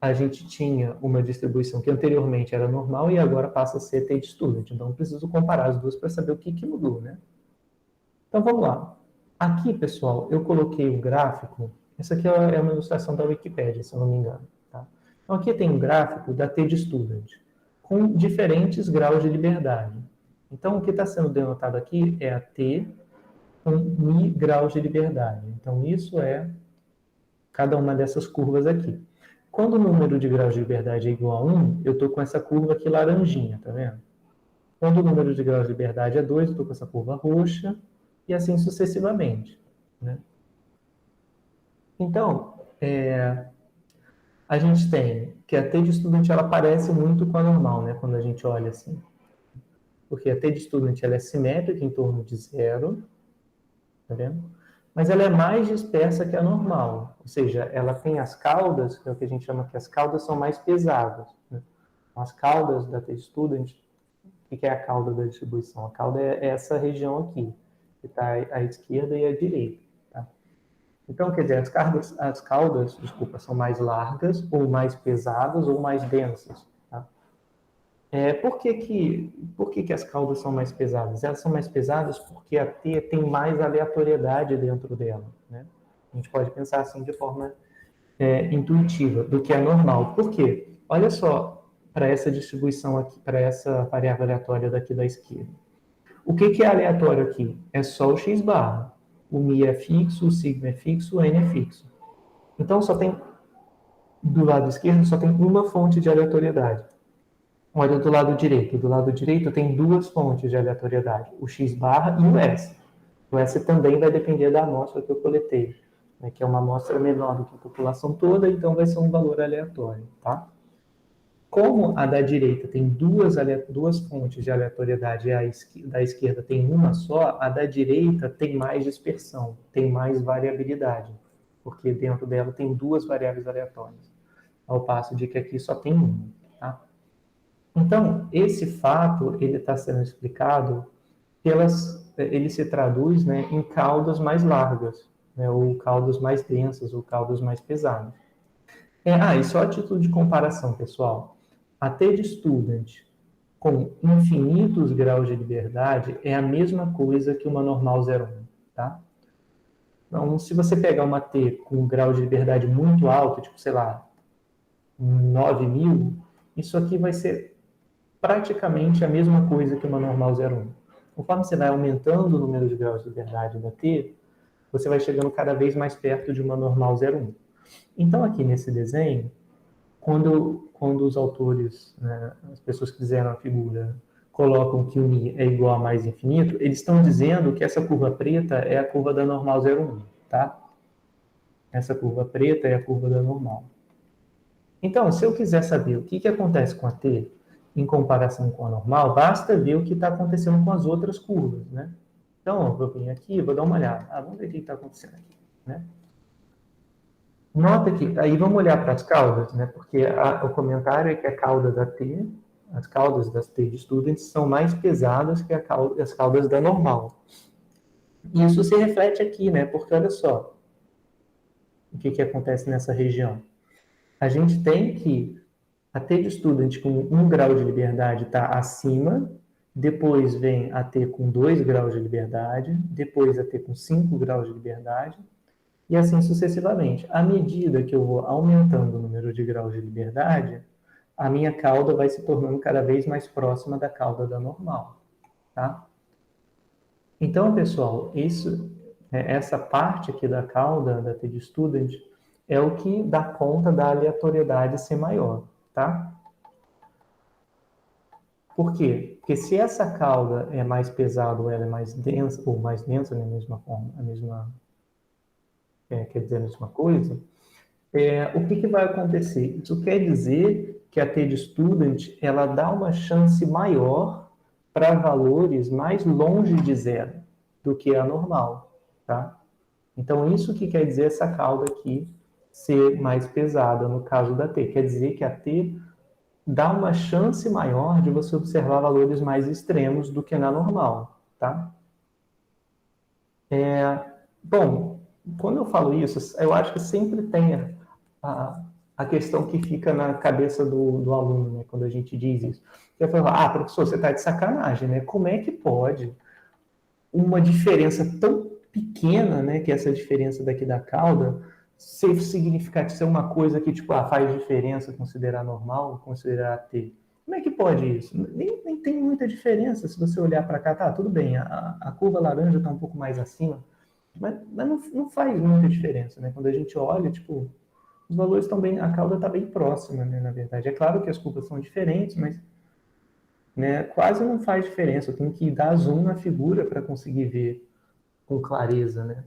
a gente tinha uma distribuição que anteriormente era normal e agora passa a ser T de student. Então, eu preciso comparar as duas para saber o que mudou, né? Então, vamos lá. Aqui, pessoal, eu coloquei um gráfico. Essa aqui é uma ilustração da Wikipédia, se eu não me engano. Tá? Então, aqui tem um gráfico da T de student, com diferentes graus de liberdade. Então, o que está sendo denotado aqui é a T com mi graus de liberdade. Então, isso é cada uma dessas curvas aqui. Quando o número de graus de liberdade é igual a 1, eu estou com essa curva aqui laranjinha, tá vendo? Quando o número de graus de liberdade é 2, eu estou com essa curva roxa, e assim sucessivamente. Né? Então, a gente tem que a T de student ela parece muito com a normal, né? Quando a gente olha assim. Porque a T de student ela é simétrica em torno de 0, tá vendo? Mas ela é mais dispersa que a normal. Ou seja, ela tem as caudas, que é o que a gente chama que as caudas são mais pesadas. Né? As caudas da T de student, o que é a cauda da distribuição? A cauda é essa região aqui, que está à esquerda e à direita. Tá? Então, quer dizer, as caudas, são mais largas, ou mais pesadas, ou mais densas. Tá? Por que as caudas são mais pesadas? Elas são mais pesadas porque a T tem mais aleatoriedade dentro dela. Né? A gente pode pensar assim de forma intuitiva do que a normal. Por quê? Olha só para essa distribuição aqui, para essa variável aleatória daqui da esquerda. O que é aleatório aqui? É só o x barra. O mi é fixo, o sigma é fixo, o n é fixo. Então, do lado esquerdo, só tem uma fonte de aleatoriedade. Olha do lado direito. Do lado direito tem duas fontes de aleatoriedade, o x barra e o s. O s também vai depender da amostra que eu coletei, né, que é uma amostra menor do que a população toda, então vai ser um valor aleatório. Tá? Como a da direita tem duas fontes de aleatoriedade e a da esquerda tem uma só, a da direita tem mais dispersão, tem mais variabilidade, porque dentro dela tem duas variáveis aleatórias, ao passo de que aqui só tem uma. Tá? Então, esse fato, ele está sendo explicado ele se traduz, né, em caudas mais largas, né, ou caudas mais densas, ou caudas mais pesadas. E só a título de comparação, pessoal, a TED Student com infinitos graus de liberdade é a mesma coisa que uma normal 01, tá? Então, se você pegar uma T com um grau de liberdade muito alto, tipo, sei lá, 9.000, isso aqui vai ser praticamente a mesma coisa que uma normal 01. Conforme você vai aumentando o número de graus de liberdade da T, você vai chegando cada vez mais perto de uma normal 01. Então, aqui nesse desenho, quando os autores, né, as pessoas que fizeram a figura, colocam que o Mi é igual a mais infinito, eles estão dizendo que essa curva preta é a curva da normal 01, tá? Essa curva preta é a curva da normal. Então, se eu quiser saber o que acontece com a T em comparação com a normal, basta ver o que está acontecendo com as outras curvas, né? Então, eu vou vir aqui, vou dar uma olhada. Vamos ver o que está acontecendo aqui, né? Nota que, aí vamos olhar para as caudas, né? Porque o comentário é que a cauda da T, as caudas das T de Students são mais pesadas que as caudas da normal. E isso se reflete aqui, né? Porque olha só o que acontece nessa região. A gente tem que a T de Student com 1 grau de liberdade está acima, depois vem a T com 2 graus de liberdade, depois a T com 5 graus de liberdade, e assim sucessivamente. À medida que eu vou aumentando o número de graus de liberdade, a minha cauda vai se tornando cada vez mais próxima da cauda da normal, tá? Então, pessoal, essa parte aqui da cauda da T de Student é o que dá conta da aleatoriedade ser maior, tá? Por quê? Porque se essa cauda é mais pesada ou ela é mais densa, na mesma forma, quer dizer a mesma coisa, o que vai acontecer? Isso quer dizer que a T de Student ela dá uma chance maior para valores mais longe de zero do que a normal, tá? Então, isso que quer dizer essa cauda aqui ser mais pesada no caso da T. Quer dizer que a T dá uma chance maior de você observar valores mais extremos do que na normal, tá? Bom, quando eu falo isso, eu acho que sempre tem a questão que fica na cabeça do aluno, né, quando a gente diz isso. Eu falo, professor, você está de sacanagem, né? Como é que pode uma diferença tão pequena, né, que é essa diferença daqui da cauda, ser uma coisa que, tipo, faz diferença considerar normal, considerar T. Como é que pode isso? Nem tem muita diferença se você olhar para cá. Tá, tudo bem, a curva laranja está um pouco mais acima, mas não faz muita diferença, né? Quando a gente olha, tipo, os valores estão bem, a cauda está bem próxima, né, na verdade. É claro que as curvas são diferentes, mas, né, quase não faz diferença. Eu tenho que dar zoom na figura para conseguir ver com clareza, né,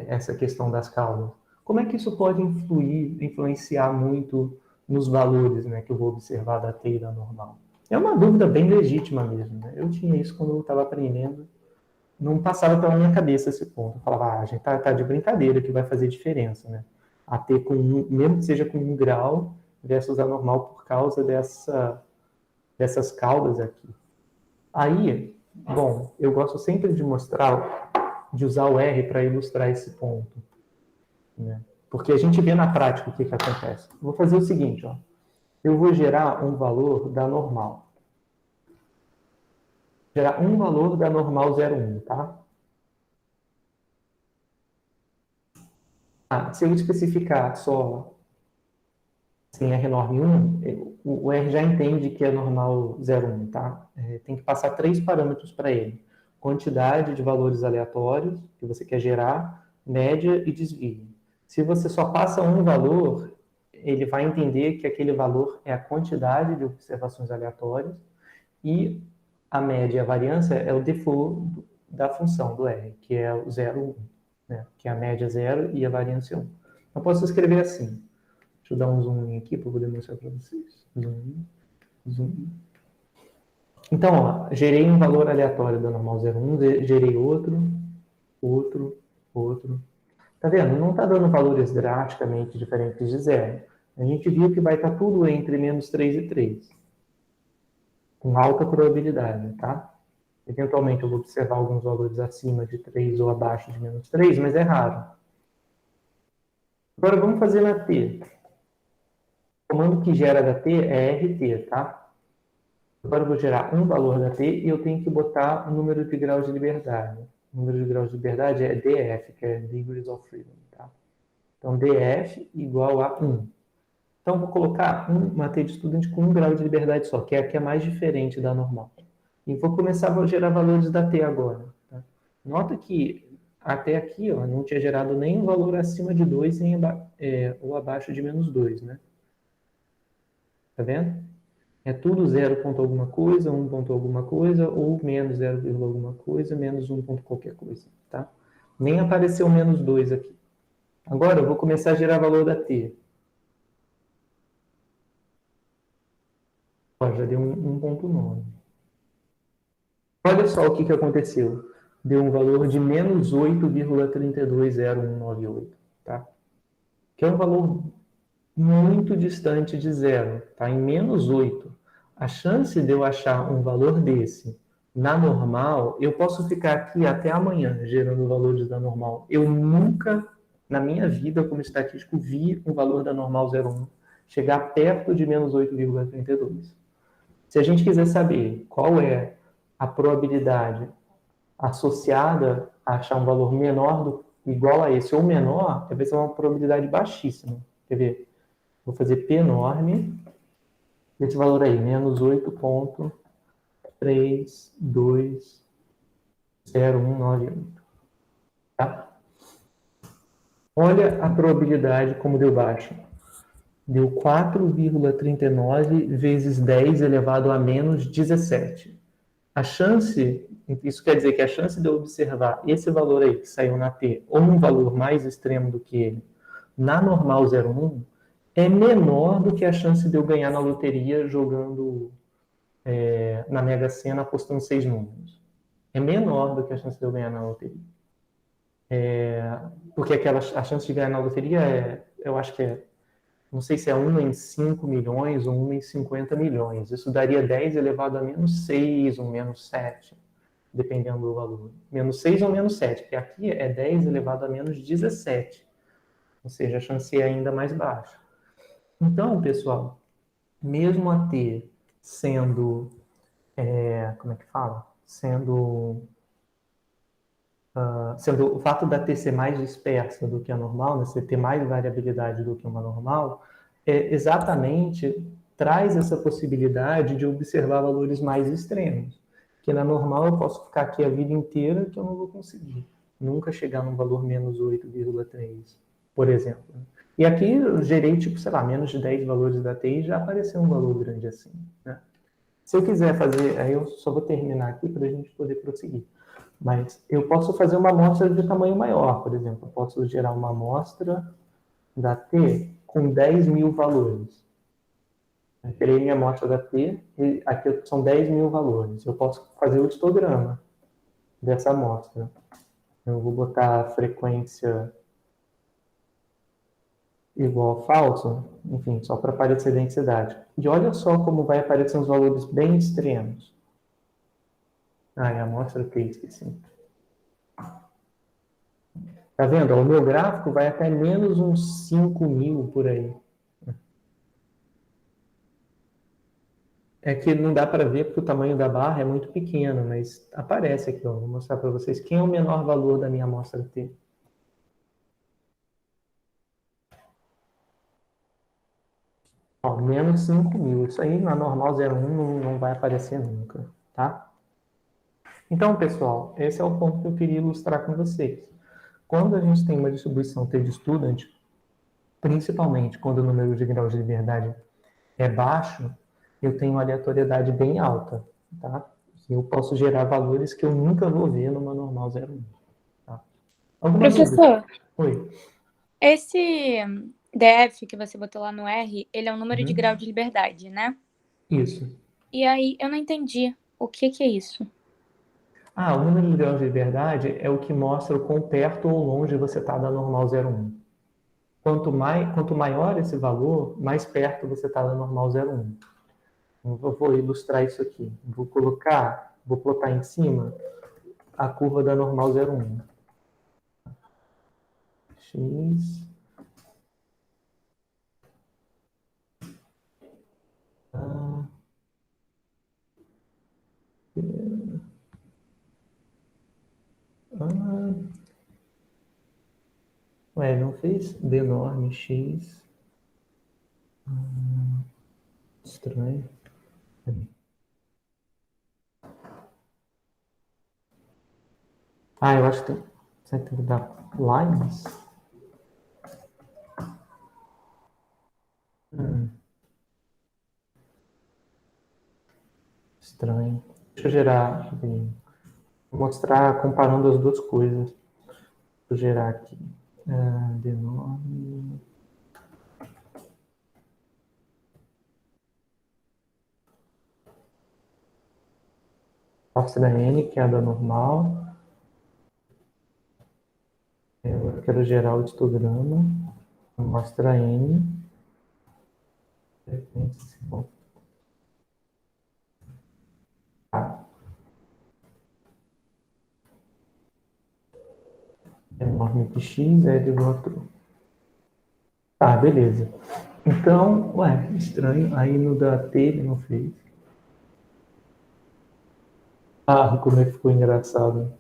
essa questão das caudas. Como é que isso pode influenciar muito nos valores, né, que eu vou observar da T e da normal? É uma dúvida bem legítima mesmo, né? Eu tinha isso quando eu estava aprendendo, não passava pela minha cabeça esse ponto. Eu falava, a gente tá de brincadeira que vai fazer diferença, né? A T mesmo que seja com 1 grau versus a normal por causa dessas caudas aqui. Aí, bom, eu gosto sempre de usar o R para ilustrar esse ponto, né? Porque a gente vê na prática o que acontece. Vou fazer o seguinte, ó. Eu vou gerar um valor da normal. Gerar um valor da normal 01, tá? Se eu especificar só sem R norm 1, o R já entende que é normal 01, tá? Tem que passar 3 parâmetros para ele. Quantidade de valores aleatórios que você quer gerar, média e desvio. Se você só passa um valor, ele vai entender que aquele valor é a quantidade de observações aleatórias e a média e a variância é o default da função do R, que é o 0, 1, né? Que é a média 0 e a variância 1. Eu posso escrever assim. Deixa eu dar um zoom aqui para poder mostrar para vocês. Zoom. Então, ó, gerei um valor aleatório da normal 01, gerei outro. Tá vendo? Não está dando valores drasticamente diferentes de 0. A gente viu que vai estar tudo entre menos 3 e 3. com alta probabilidade, tá? Eventualmente eu vou observar alguns valores acima de 3 ou abaixo de menos 3, mas é raro. Agora vamos fazer na T. O comando que gera da T é RT, tá? Agora eu vou gerar um valor da T e eu tenho que botar o número de graus de liberdade. O número de graus de liberdade é DF, que é Degrees of Freedom, tá? Então, DF igual a 1. Então, vou colocar uma T de estudante com 1 grau de liberdade só, que é a que é mais diferente da normal. E vou começar a gerar valores da T agora. Tá? Nota que até aqui ó, não tinha gerado nenhum valor acima de 2 ou abaixo de menos 2, né? Tá vendo? É tudo 0 ponto alguma coisa, 1 ponto alguma coisa, ou menos 0, alguma coisa, menos 1 ponto qualquer coisa, tá? Nem apareceu menos 2 aqui. Agora eu vou começar a gerar valor da T. Ó, já deu 1,9. Olha só o que aconteceu. Deu um valor de menos 8,320198, tá? Que é um valor muito distante de zero, tá? Em menos 8. A chance de eu achar um valor desse na normal, eu posso ficar aqui até amanhã gerando valores da normal. Eu nunca, na minha vida como estatístico, vi um valor da normal 0,1 chegar perto de menos 8,32. Se a gente quiser saber qual é a probabilidade associada a achar um valor menor igual a esse ou menor, vai ser uma probabilidade baixíssima. Quer ver? Vou fazer P enorme, esse valor aí, menos 8,320198. Tá? Olha a probabilidade como deu baixa. Deu 4,39 vezes 10 elevado a menos 17. A chance, isso quer dizer que a chance de eu observar esse valor aí que saiu na T, ou um valor mais extremo do que ele, na normal 0,1, é menor do que a chance de eu ganhar na loteria jogando na Mega Sena apostando 6 números. É menor do que a chance de eu ganhar na loteria. Porque a chance de ganhar na loteria eu acho que não sei se é 1 em 5 milhões ou 1 em 50 milhões. Isso daria 10 elevado a menos 6 ou menos 7, dependendo do valor. Menos 6 ou menos 7, porque aqui é 10 elevado a menos 17. Ou seja, a chance é ainda mais baixa. Então, pessoal, mesmo a T sendo, como é que fala? Sendo o fato da T ser mais dispersa do que a normal, né, você ter mais variabilidade do que uma normal, exatamente traz essa possibilidade de observar valores mais extremos. Que na normal eu posso ficar aqui a vida inteira que eu não vou conseguir. Nunca chegar num valor menos 8,3, por exemplo. E aqui eu gerei, tipo, sei lá, menos de 10 valores da T e já apareceu um valor grande assim. Né? Se eu quiser fazer, aí eu só vou terminar aqui para a gente poder prosseguir. Mas eu posso fazer uma amostra de tamanho maior, por exemplo. Eu posso gerar uma amostra da T com 10 mil valores. Eu criei minha amostra da T e aqui são 10 mil valores. Eu posso fazer o histograma dessa amostra. Eu vou botar a frequência igual a falso, enfim, só para aparecer densidade. E olha só como vai aparecer uns valores bem extremos. É a amostra que eu esqueci. Tá vendo? O meu gráfico vai até menos uns 5.000 por aí. É que não dá para ver porque o tamanho da barra é muito pequeno, mas aparece aqui, ó. Vou mostrar para vocês quem é o menor valor da minha amostra T. Ó, menos 5.000. Isso aí na normal 0,1 não vai aparecer nunca, tá? Então, pessoal, esse é o ponto que eu queria ilustrar com vocês. Quando a gente tem uma distribuição T de student, principalmente quando o número de graus de liberdade é baixo, eu tenho uma aleatoriedade bem alta, tá? Eu posso gerar valores que eu nunca vou ver numa normal 0,1. Tá? Professor, Oi. esse DF que você botou lá no R, ele é um número de grau de liberdade, né? Isso. E aí, eu não entendi. O que é isso? O número de graus de liberdade é o que mostra o quão perto ou longe você está da normal 0,1. Quanto maior esse valor, mais perto você está da normal 0,1. Eu vou ilustrar isso aqui. Vou plotar em cima a curva da normal 0,1. X. Ué, não fez? D enorme, X. Estranho. Eu acho que tem que dar lines. Estranho. Deixa eu gerar. Vou mostrar comparando as duas coisas. Vou gerar aqui. D enorme. Office da N, que é a da normal. Eu quero gerar o histograma. Mostra N. Enorme que X é de outro. Beleza. Então, estranho. Aí no da T ele não fez. Como é que ficou engraçado.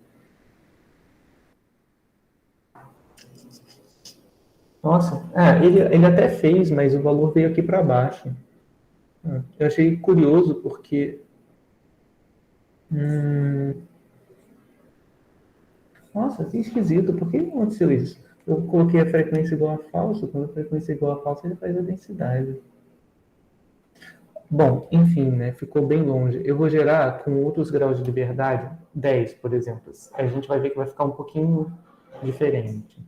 Nossa, ele até fez, mas o valor veio aqui para baixo. Eu achei curioso porque... Nossa, que esquisito. Por que aconteceu isso? Eu coloquei a frequência igual a falso. Quando a frequência é igual a falso, ele faz a densidade. Bom, enfim, né? Ficou bem longe. Eu vou gerar com outros graus de liberdade, 10, por exemplo. A gente vai ver que vai ficar um pouquinho diferente.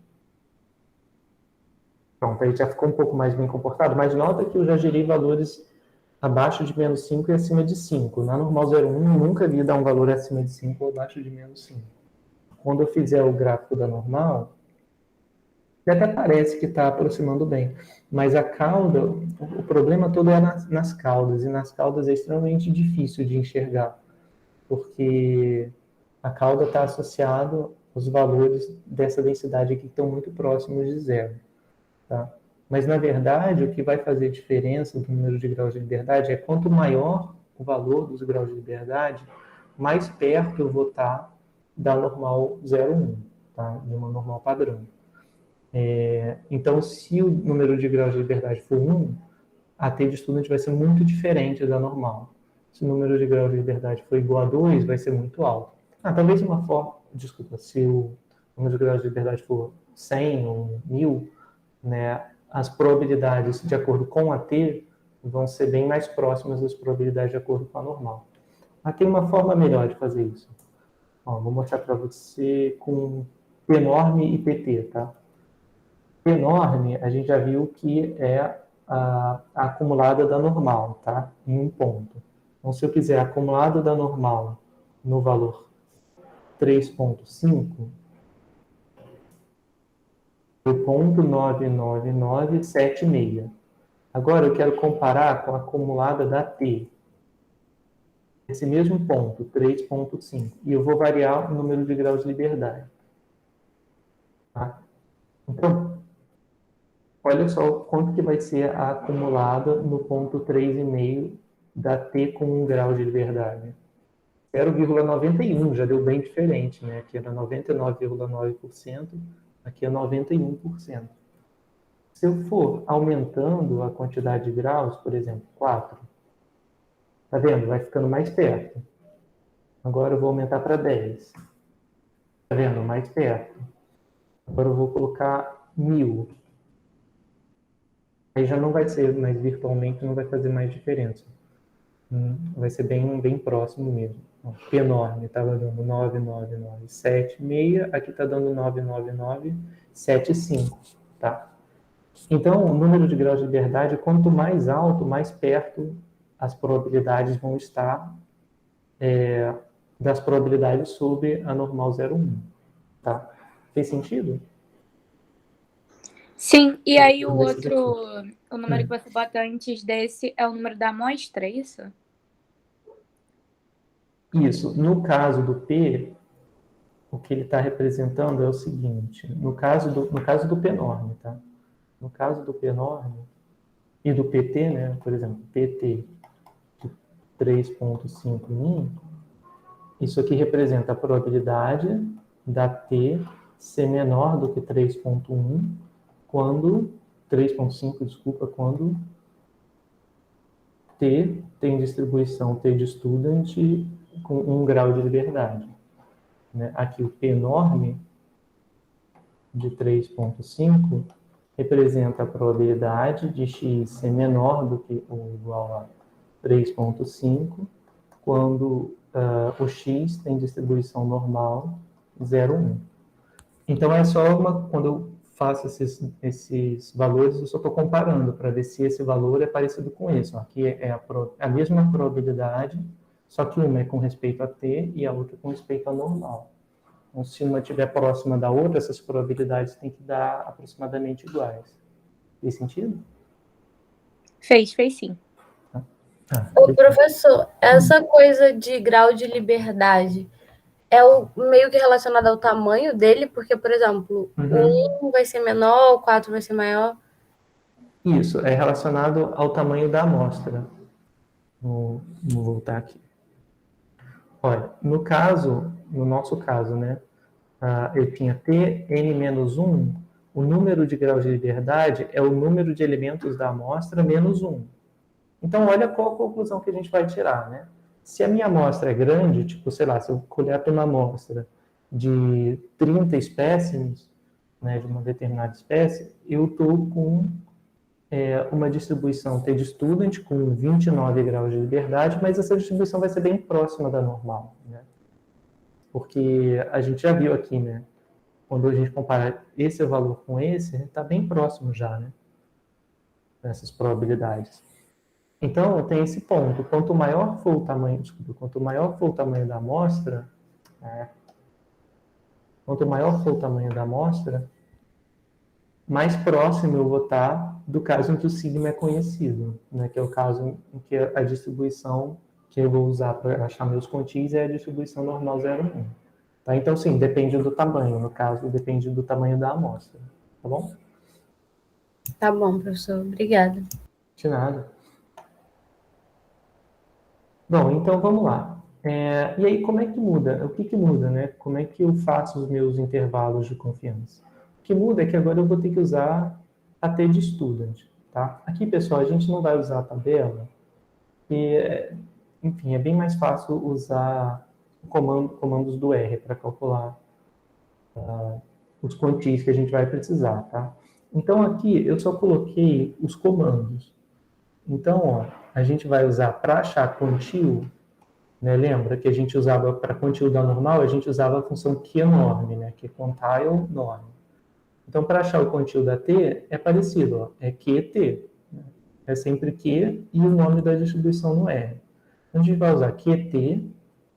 Pronto, aí já ficou um pouco mais bem comportado, mas nota que eu já gerei valores abaixo de menos 5 e acima de 5. Na normal 0,1, eu nunca vi dar um valor acima de 5 ou abaixo de menos 5. Quando eu fizer o gráfico da normal, até parece que está aproximando bem. Mas a cauda, o problema todo é nas caudas. E nas caudas é extremamente difícil de enxergar. Porque a cauda está associada aos valores dessa densidade aqui que estão muito próximos de zero. Tá? Mas, na verdade, o que vai fazer diferença do número de graus de liberdade é quanto maior o valor dos graus de liberdade, mais perto eu vou estar da normal 0,1, tá? De uma normal padrão. Então, se o número de graus de liberdade for 1, a T de student vai ser muito diferente da normal. Se o número de graus de liberdade for igual a 2, vai ser muito alto. Talvez uma forma... Desculpa, se o número de graus de liberdade for 100 ou 1000, né, as probabilidades de acordo com a T vão ser bem mais próximas das probabilidades de acordo com a normal. Tem uma forma melhor de fazer isso. Vou mostrar para você com P enorme e PT, tá? P enorme, a gente já viu que é a acumulada da normal, tá? Em um ponto. Então, se eu quiser a acumulada da normal no valor 3,5, foi 0,99976. Agora eu quero comparar com a acumulada da T. Esse mesmo ponto, 3,5. E eu vou variar o número de graus de liberdade. Tá? Então, olha só quanto que vai ser a acumulada no ponto 3,5 da T com 1 grau de liberdade. 0,91, já deu bem diferente, né? Aqui era 99,9%, aqui é 91%. Se eu for aumentando a quantidade de graus, por exemplo, 4, tá vendo? Vai ficando mais perto. Agora eu vou aumentar para 10. Tá vendo? Mais perto. Agora eu vou colocar 1000. Aí já não vai ser, mas virtualmente não vai fazer mais diferença. Vai ser bem próximo mesmo. P enorme estava dando 99976, aqui está dando 99975, tá? Então, o número de graus de liberdade, quanto mais alto, mais perto as probabilidades vão estar das probabilidades sobre a normal 0,1, tá? Fez sentido? Sim, e aí o número que você bota antes desse é o número da amostra, é isso? Isso. No caso do P, o que ele está representando é o seguinte. No caso do P-norme, tá? No caso do P-norme e do PT, né? Por exemplo, PT de 3,5 isso aqui representa a probabilidade da T ser menor do que 3,1 quando 3,5, desculpa, quando T tem distribuição T de student com 1 grau de liberdade. Né? Aqui o P norme de 3,5 representa a probabilidade de x ser menor do que ou igual a 3,5 quando o x tem distribuição normal 0,1. Então, é só quando eu faço esses valores, eu só estou comparando para ver se esse valor é parecido com esse. Aqui é a mesma probabilidade, só que uma é com respeito a t e a outra com respeito a normal. Então, se uma estiver próxima da outra, essas probabilidades têm que dar aproximadamente iguais. Fez sentido? Fez sim. Ô, professor, essa coisa de grau de liberdade é meio que relacionado ao tamanho dele? Porque, por exemplo, o 1 vai ser menor, o 4 vai ser maior. Isso, é relacionado ao tamanho da amostra. Vou voltar aqui. Olha, no nosso caso, né, eu tinha T, n-1, o número de graus de liberdade é o número de elementos da amostra menos 1. Então, olha qual a conclusão que a gente vai tirar, né? Se a minha amostra é grande, tipo, sei lá, se eu coleto uma amostra de 30 espécimes, né, de uma determinada espécie, eu estou com uma distribuição T de student com 29 graus de liberdade, mas essa distribuição vai ser bem próxima da normal, né? Porque a gente já viu aqui, né? Quando a gente compara esse valor com esse, está bem próximo já, né? Nessas probabilidades. Então, tem esse ponto. Quanto maior for o tamanho da amostra, mais próximo eu vou estar do caso em que o sigma é conhecido, né? Que é o caso em que a distribuição que eu vou usar para achar meus quantis é a distribuição normal 0,1. Tá? Então, sim, depende do tamanho. No caso, depende do tamanho da amostra. Tá bom? Tá bom, professor. Obrigada. De nada. Bom, então vamos lá. E aí, como é que muda? O que muda, né? Como é que eu faço os meus intervalos de confiança? O que muda é que agora eu vou ter que usar a T de student, tá? Aqui, pessoal, a gente não vai usar a tabela, e, enfim, é bem mais fácil usar comandos do R para calcular os quantis que a gente vai precisar, tá? Então, aqui eu só coloquei os comandos. Então, ó, a gente vai usar para achar quantio, né? Lembra que a gente usava para quantio da normal, a gente usava a função QNorm, né? Que é quantile norm. Então, para achar o quantio da T, é parecido, ó, é QT. Né? É sempre Q e o nome da distribuição no R. Então, a gente vai usar QT,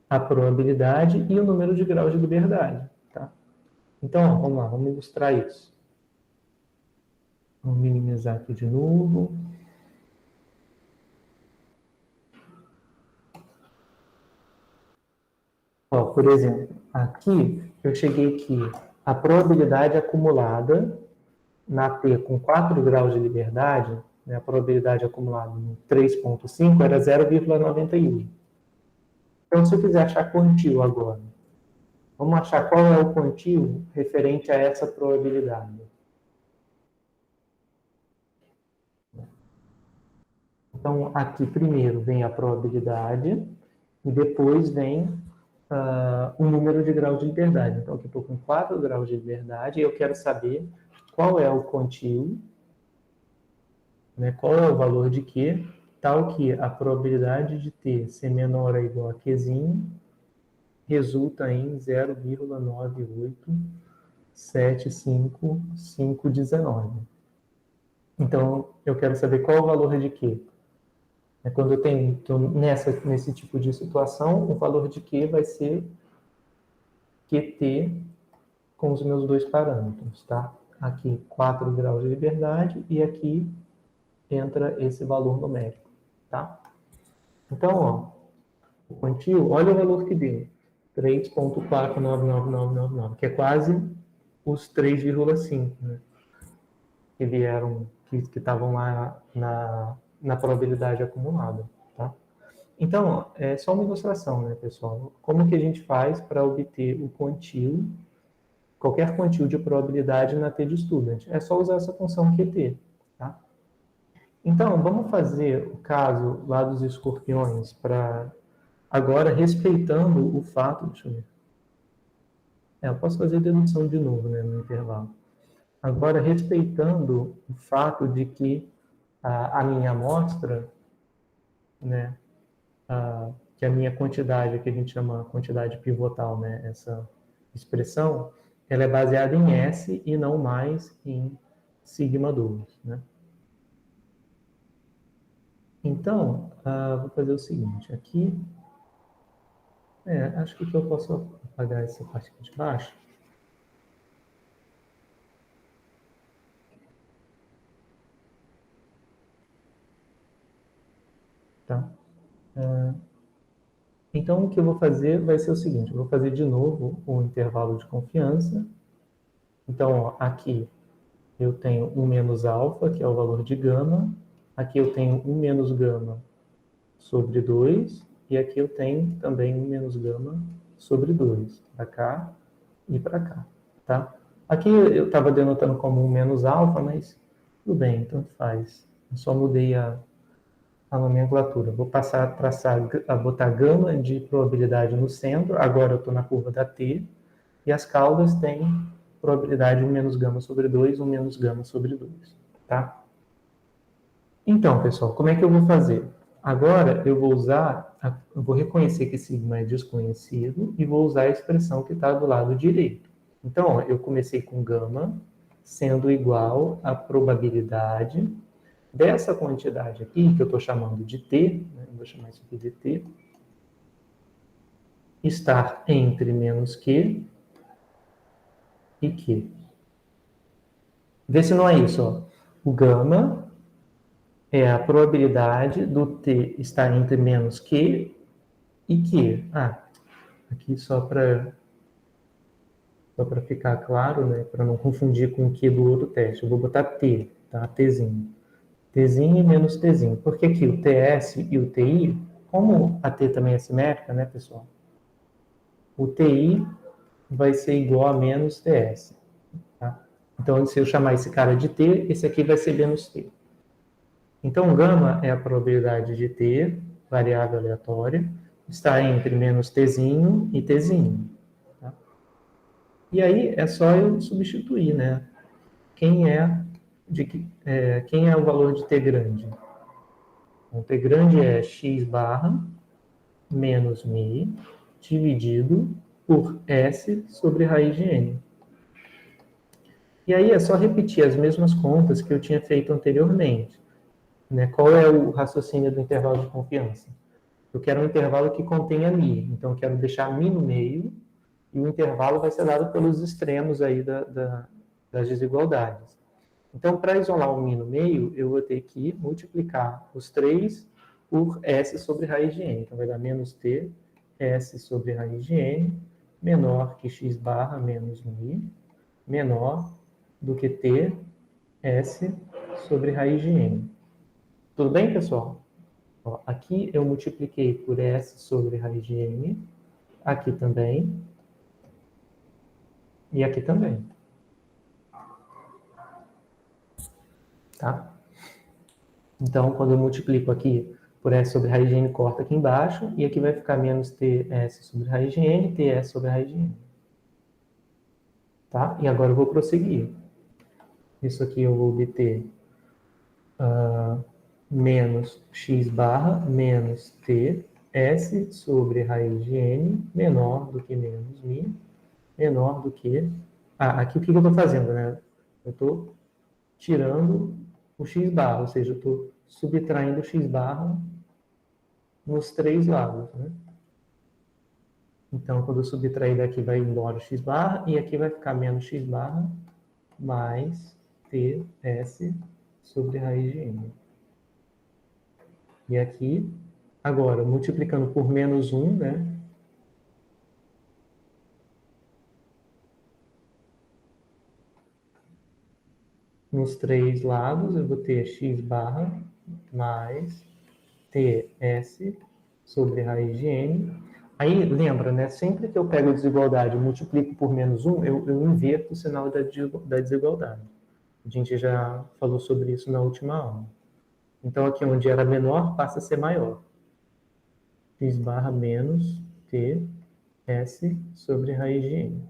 a probabilidade e o número de graus de liberdade. Tá? Então, ó, vamos lá, vamos ilustrar isso. Vamos minimizar aqui de novo. Ó, por exemplo, aqui eu cheguei que a probabilidade acumulada na T com 4 graus de liberdade, né, a probabilidade acumulada no 3,5 era 0,91. Então, se eu quiser achar quantio agora, vamos achar qual é o quantio referente a essa probabilidade. Então, aqui primeiro vem a probabilidade e depois vem o número de graus de liberdade. Então, aqui estou com 4 graus de liberdade e eu quero saber qual é o quantio, né, qual é o valor de Q, tal que a probabilidade de T ser menor ou igual a Qzinho resulta em 0,9875519. Então, eu quero saber qual é o valor de Q. Quando eu tenho nesse tipo de situação, o valor de Q vai ser QT com os meus dois parâmetros, tá? Aqui 4 graus de liberdade e aqui entra esse valor numérico, tá? Então, ó, o quantio, olha o valor que deu. 3,499999, que é quase os 3,5, né? Que vieram, que estavam lá na probabilidade acumulada, tá? Então, é só uma ilustração, né, pessoal? Como que a gente faz para obter o quantio, qualquer quantio de probabilidade na T de student? É só usar essa função QT, tá? Então, vamos fazer o caso lá dos escorpiões para agora respeitando o fato, deixa eu ver. Eu posso fazer dedução de novo, né, no intervalo. Agora, respeitando o fato de que a minha amostra, né, que a minha quantidade, que a gente chama quantidade pivotal, né, essa expressão, ela é baseada em S e não mais em sigma 2, né? Então, vou fazer o seguinte, aqui, acho que eu posso apagar essa parte aqui de baixo. Tá? Então, o que eu vou fazer vai ser o seguinte, eu vou fazer de novo o intervalo de confiança. Então, ó, aqui eu tenho 1 menos alfa, que é o valor de gama. Aqui eu tenho 1 menos gama sobre 2. E aqui eu tenho também 1 menos gama sobre 2, para cá e para cá, tá? Aqui eu estava denotando como 1 menos alfa, mas tudo bem, tanto faz. Eu só mudei a nomenclatura. Vou passar a botar gama de probabilidade no centro. Agora eu estou na curva da T. E as caudas têm probabilidade 1 menos gama sobre 2, 1 menos gama sobre 2. Tá? Então, pessoal, como é que eu vou fazer? Agora eu vou eu vou reconhecer que sigma é desconhecido e vou usar a expressão que está do lado direito. Então, ó, eu comecei com gama sendo igual à probabilidade dessa quantidade aqui, que eu estou chamando de T, né? Vou chamar isso aqui de T, estar entre menos Q e Q. Vê se não é isso, ó. O gama é a probabilidade do T estar entre menos Q e Q. Aqui só para ficar claro, né, para não confundir com o Q do outro teste, eu vou botar T, tá? Tzinho. Tzinho e menos Tzinho. Porque aqui o TS e o TI, como a T também é simétrica, né, pessoal? O TI vai ser igual a menos TS. Tá? Então, se eu chamar esse cara de T, esse aqui vai ser menos T. Então, gama é a probabilidade de T, variável aleatória, está entre menos Tzinho e Tzinho. Tá? E aí, é só eu substituir, né? Quem é o valor de T grande? Então, T grande é x barra menos μ dividido por S sobre raiz de N. E aí é só repetir as mesmas contas que eu tinha feito anteriormente. Né? Qual é o raciocínio do intervalo de confiança? Eu quero um intervalo que contenha μ. Então, eu quero deixar μ no meio e o intervalo vai ser dado pelos extremos aí das desigualdades. Então, para isolar o μ no meio, eu vou ter que multiplicar os 3 por S sobre raiz de N. Então, vai dar menos T, S sobre raiz de N, menor que x barra menos μ, menor do que T, S sobre raiz de N. Tudo bem, pessoal? Ó, aqui eu multipliquei por S sobre raiz de N, aqui também, e aqui também. Tá? Então, quando eu multiplico aqui por S sobre raiz de N, corta aqui embaixo, e aqui vai ficar menos TS sobre raiz de N, TS sobre raiz de N. Tá? E agora eu vou prosseguir. Isso aqui eu vou obter menos x barra menos t s sobre raiz de n menor do que menos μ, menor do que... aqui o que eu estou fazendo, né? Eu estou tirando o x barra, ou seja, eu estou subtraindo o x barra nos 3 lados, né? Então, quando eu subtrair daqui, vai embora o x barra, e aqui vai ficar menos x barra mais ts sobre raiz de n. E aqui Agora, multiplicando por menos 1, né? Nos três lados, eu vou ter x barra mais ts sobre raiz de n. Aí, lembra, né? Sempre que eu pego a desigualdade e multiplico por menos 1, eu inverto o sinal da desigualdade. A gente já falou sobre isso na última aula. Então, aqui onde era menor, passa a ser maior. X barra menos ts sobre raiz de n.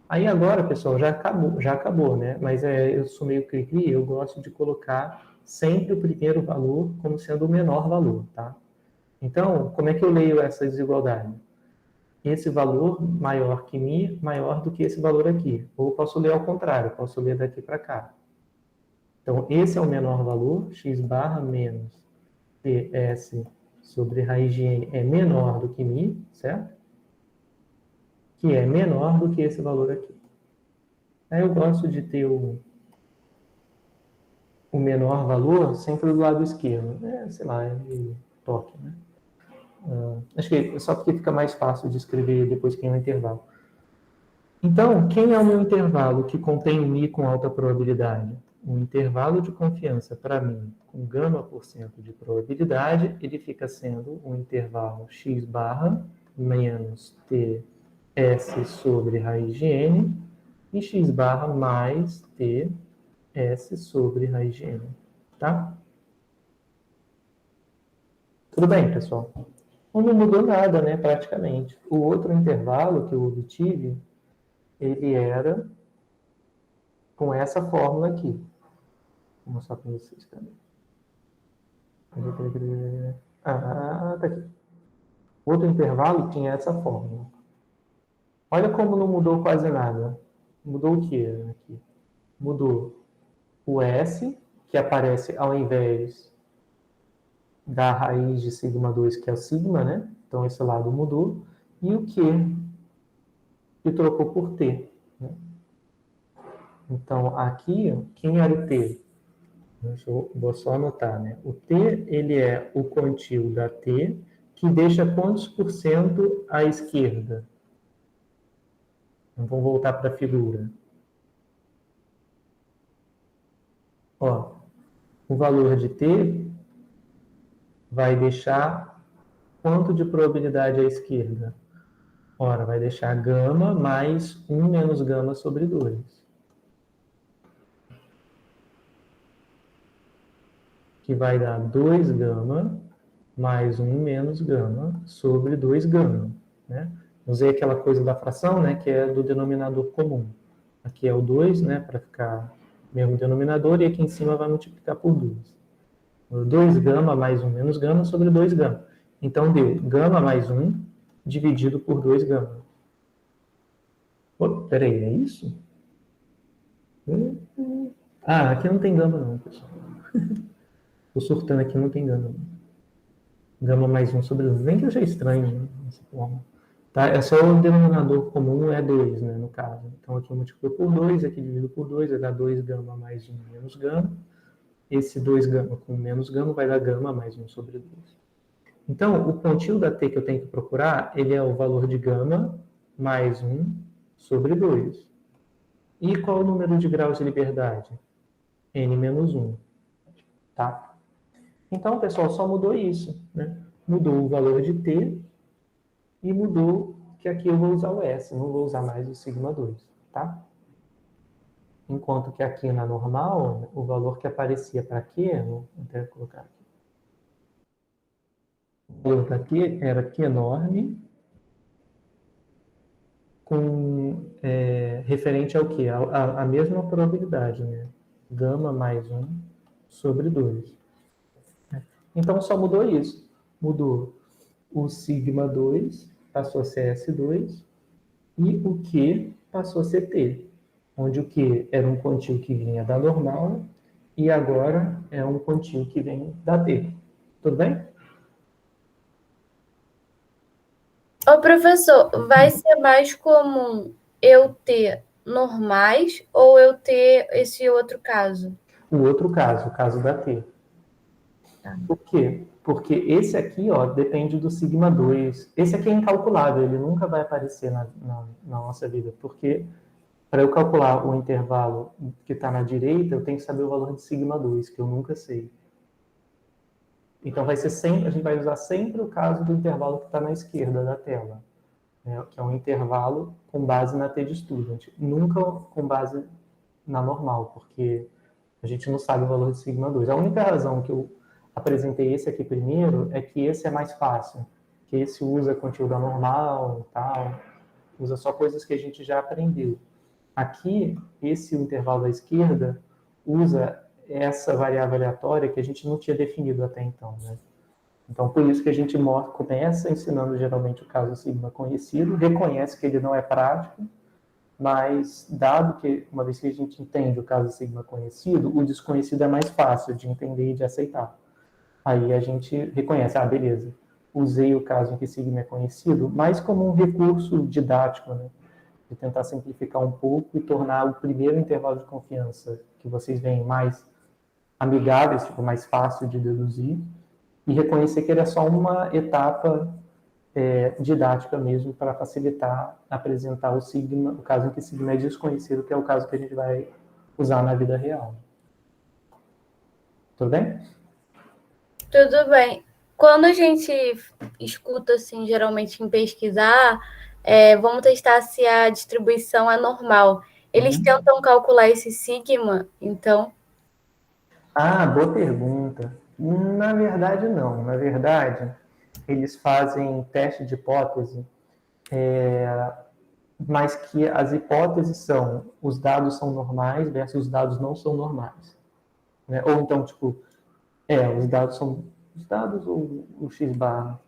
Aí agora, pessoal, já acabou, né? Mas eu sou meio cri-cri, eu gosto de colocar sempre o primeiro valor como sendo o menor valor, tá? Então, como é que eu leio essa desigualdade? Esse valor maior que mi, maior do que esse valor aqui. Ou posso ler ao contrário, posso ler daqui para cá. Então, esse é o menor valor, x barra menos ts sobre raiz de n é menor do que mi, certo? Que é menor do que esse valor aqui. Aí eu gosto de ter o menor valor sempre do lado esquerdo. Sei lá, é meio toque, né? Acho que é só porque fica mais fácil de escrever depois que é um intervalo. Então, quem é o meu intervalo que contém um mi com alta probabilidade? Um intervalo de confiança, para mim, com gama% de probabilidade, ele fica sendo um intervalo x barra menos ts sobre raiz de n e x barra mais ts sobre raiz de n, tá? Tudo bem, pessoal? Não mudou nada, né, praticamente. O outro intervalo que eu obtive, ele era com essa fórmula aqui. Vou mostrar para vocês também. Tá aqui. Outro intervalo tinha essa fórmula. Olha como não mudou quase nada. Mudou o que aqui? Mudou o S, que aparece ao invés da raiz de sigma 2, que é o sigma, né? Então, esse lado mudou. E o Q, que trocou por T. Né? Então, aqui, quem era o T? Vou só anotar, né? O T, ele é o quantil da T, que deixa quantos por cento à esquerda? Então, vamos voltar para a figura. Ó, o valor de T vai deixar quanto de probabilidade à esquerda? Ora, vai deixar gama mais 1 menos gama sobre 2. Que vai dar 2 gama mais 1 menos gama sobre 2 gama. Né? Usei aquela coisa da fração, né, que é do denominador comum. Aqui é o 2, né, para ficar mesmo denominador, e aqui em cima vai multiplicar por 2. 2 gama mais 1 menos gama sobre 2 gama. Então, deu gama mais 1 dividido por 2 gama. Peraí, é isso? Aqui não tem gama não, pessoal. Estou surtando aqui, não tem gama não. Gama mais 1 sobre 2. Nem que eu achei estranho, né, dessa forma. Tá? É só o denominador comum, é 2, né, no caso. Então, aqui eu multiplico por 2, aqui divido por 2, vai dar 2 gama mais 1 menos gama. Esse 2 gama com menos gama vai dar gama mais 1 sobre 2. Então, o quantil da T que eu tenho que procurar, ele é o valor de gama mais 1 sobre 2. E qual o número de graus de liberdade? N menos 1. Tá? Então, pessoal, só mudou isso. Né? Mudou o valor de T e mudou que aqui eu vou usar o S, não vou usar mais o sigma 2. Tá? Enquanto que aqui na normal, o valor que aparecia para Q, vou até colocar aqui. O valor para Q era Q enorme com referente ao quê? A mesma probabilidade, né? Gama mais 1 sobre 2. Então, só mudou isso. Mudou o sigma 2, passou a ser S2, e o Q passou a ser T, onde o Q era um quantil que vinha da normal, e agora é um quantil que vem da T. Tudo bem? Ô, professor, vai ser mais comum eu ter normais ou eu ter esse outro caso? O outro caso, o caso da T. Por quê? Porque esse aqui, ó, depende do sigma 2. Esse aqui é incalculável, ele nunca vai aparecer na nossa vida, porque para eu calcular o intervalo que está na direita, eu tenho que saber o valor de sigma 2, que eu nunca sei. Então vai ser sempre, a gente vai usar sempre o caso do intervalo que está na esquerda da tela, né, que é um intervalo com base na t-de-student, nunca com base na normal, porque a gente não sabe o valor de sigma 2. A única razão que eu apresentei esse aqui primeiro é que esse é mais fácil, que esse usa conteúdo normal e tal, usa só coisas que a gente já aprendeu. Aqui, esse intervalo da esquerda usa essa variável aleatória que a gente não tinha definido até então, né? Então, por isso que a gente começa ensinando geralmente o caso sigma conhecido, reconhece que ele não é prático, mas dado que, uma vez que a gente entende o caso sigma conhecido, o desconhecido é mais fácil de entender e de aceitar. Aí a gente reconhece, beleza, usei o caso em que sigma é conhecido, mais como um recurso didático, né? De tentar simplificar um pouco e tornar o primeiro intervalo de confiança que vocês veem mais amigáveis, tipo, mais fácil de deduzir, e reconhecer que ele é só uma etapa didática mesmo para facilitar apresentar o sigma, o caso em que sigma é desconhecido, que é o caso que a gente vai usar na vida real. Tudo bem? Tudo bem. Quando a gente escuta, assim, geralmente em pesquisar, vamos testar se a distribuição é normal. Eles tentam calcular esse sigma, então? Boa pergunta. Na verdade, não. Na verdade, eles fazem teste de hipótese, mas que as hipóteses são os dados são normais versus os dados não são normais. Né? Ou então, tipo, os dados são os dados ou o x-bar?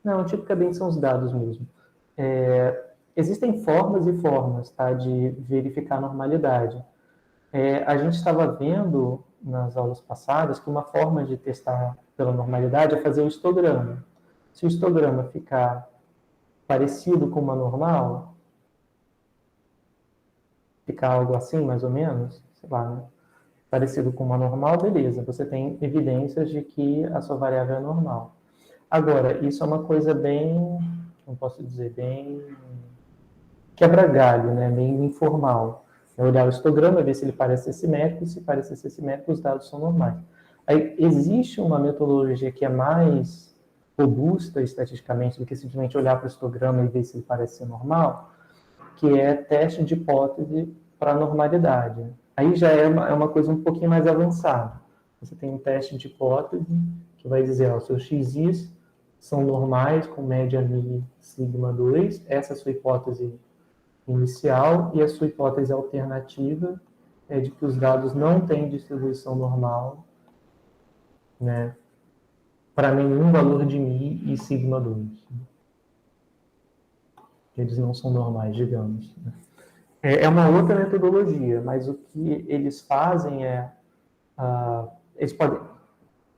Não, tipicamente são os dados mesmo. Existem formas e formas, tá, de verificar a normalidade. A gente estava vendo nas aulas passadas que uma forma de testar pela normalidade é fazer o histograma. Se o histograma ficar parecido com uma normal, ficar algo assim, mais ou menos, sei lá, né? Parecido com uma normal, beleza, você tem evidências de que a sua variável é normal. Agora, isso é uma coisa bem, não posso dizer, bem quebra-galho, né? Bem informal. É olhar o histograma, ver se ele parece ser simétrico, se parece ser simétrico, os dados são normais. Aí, existe uma metodologia que é mais robusta estatisticamente do que simplesmente olhar para o histograma e ver se ele parece ser normal, que é teste de hipótese para normalidade. Aí já é uma coisa um pouquinho mais avançada. Você tem um teste de hipótese que vai dizer, os seus xis são normais, com média mi sigma 2, essa é a sua hipótese inicial, e a sua hipótese alternativa é de que os dados não têm distribuição normal, né, para nenhum valor de mi e sigma 2. Eles não são normais, digamos. É uma outra metodologia, mas o que eles fazem eles podem,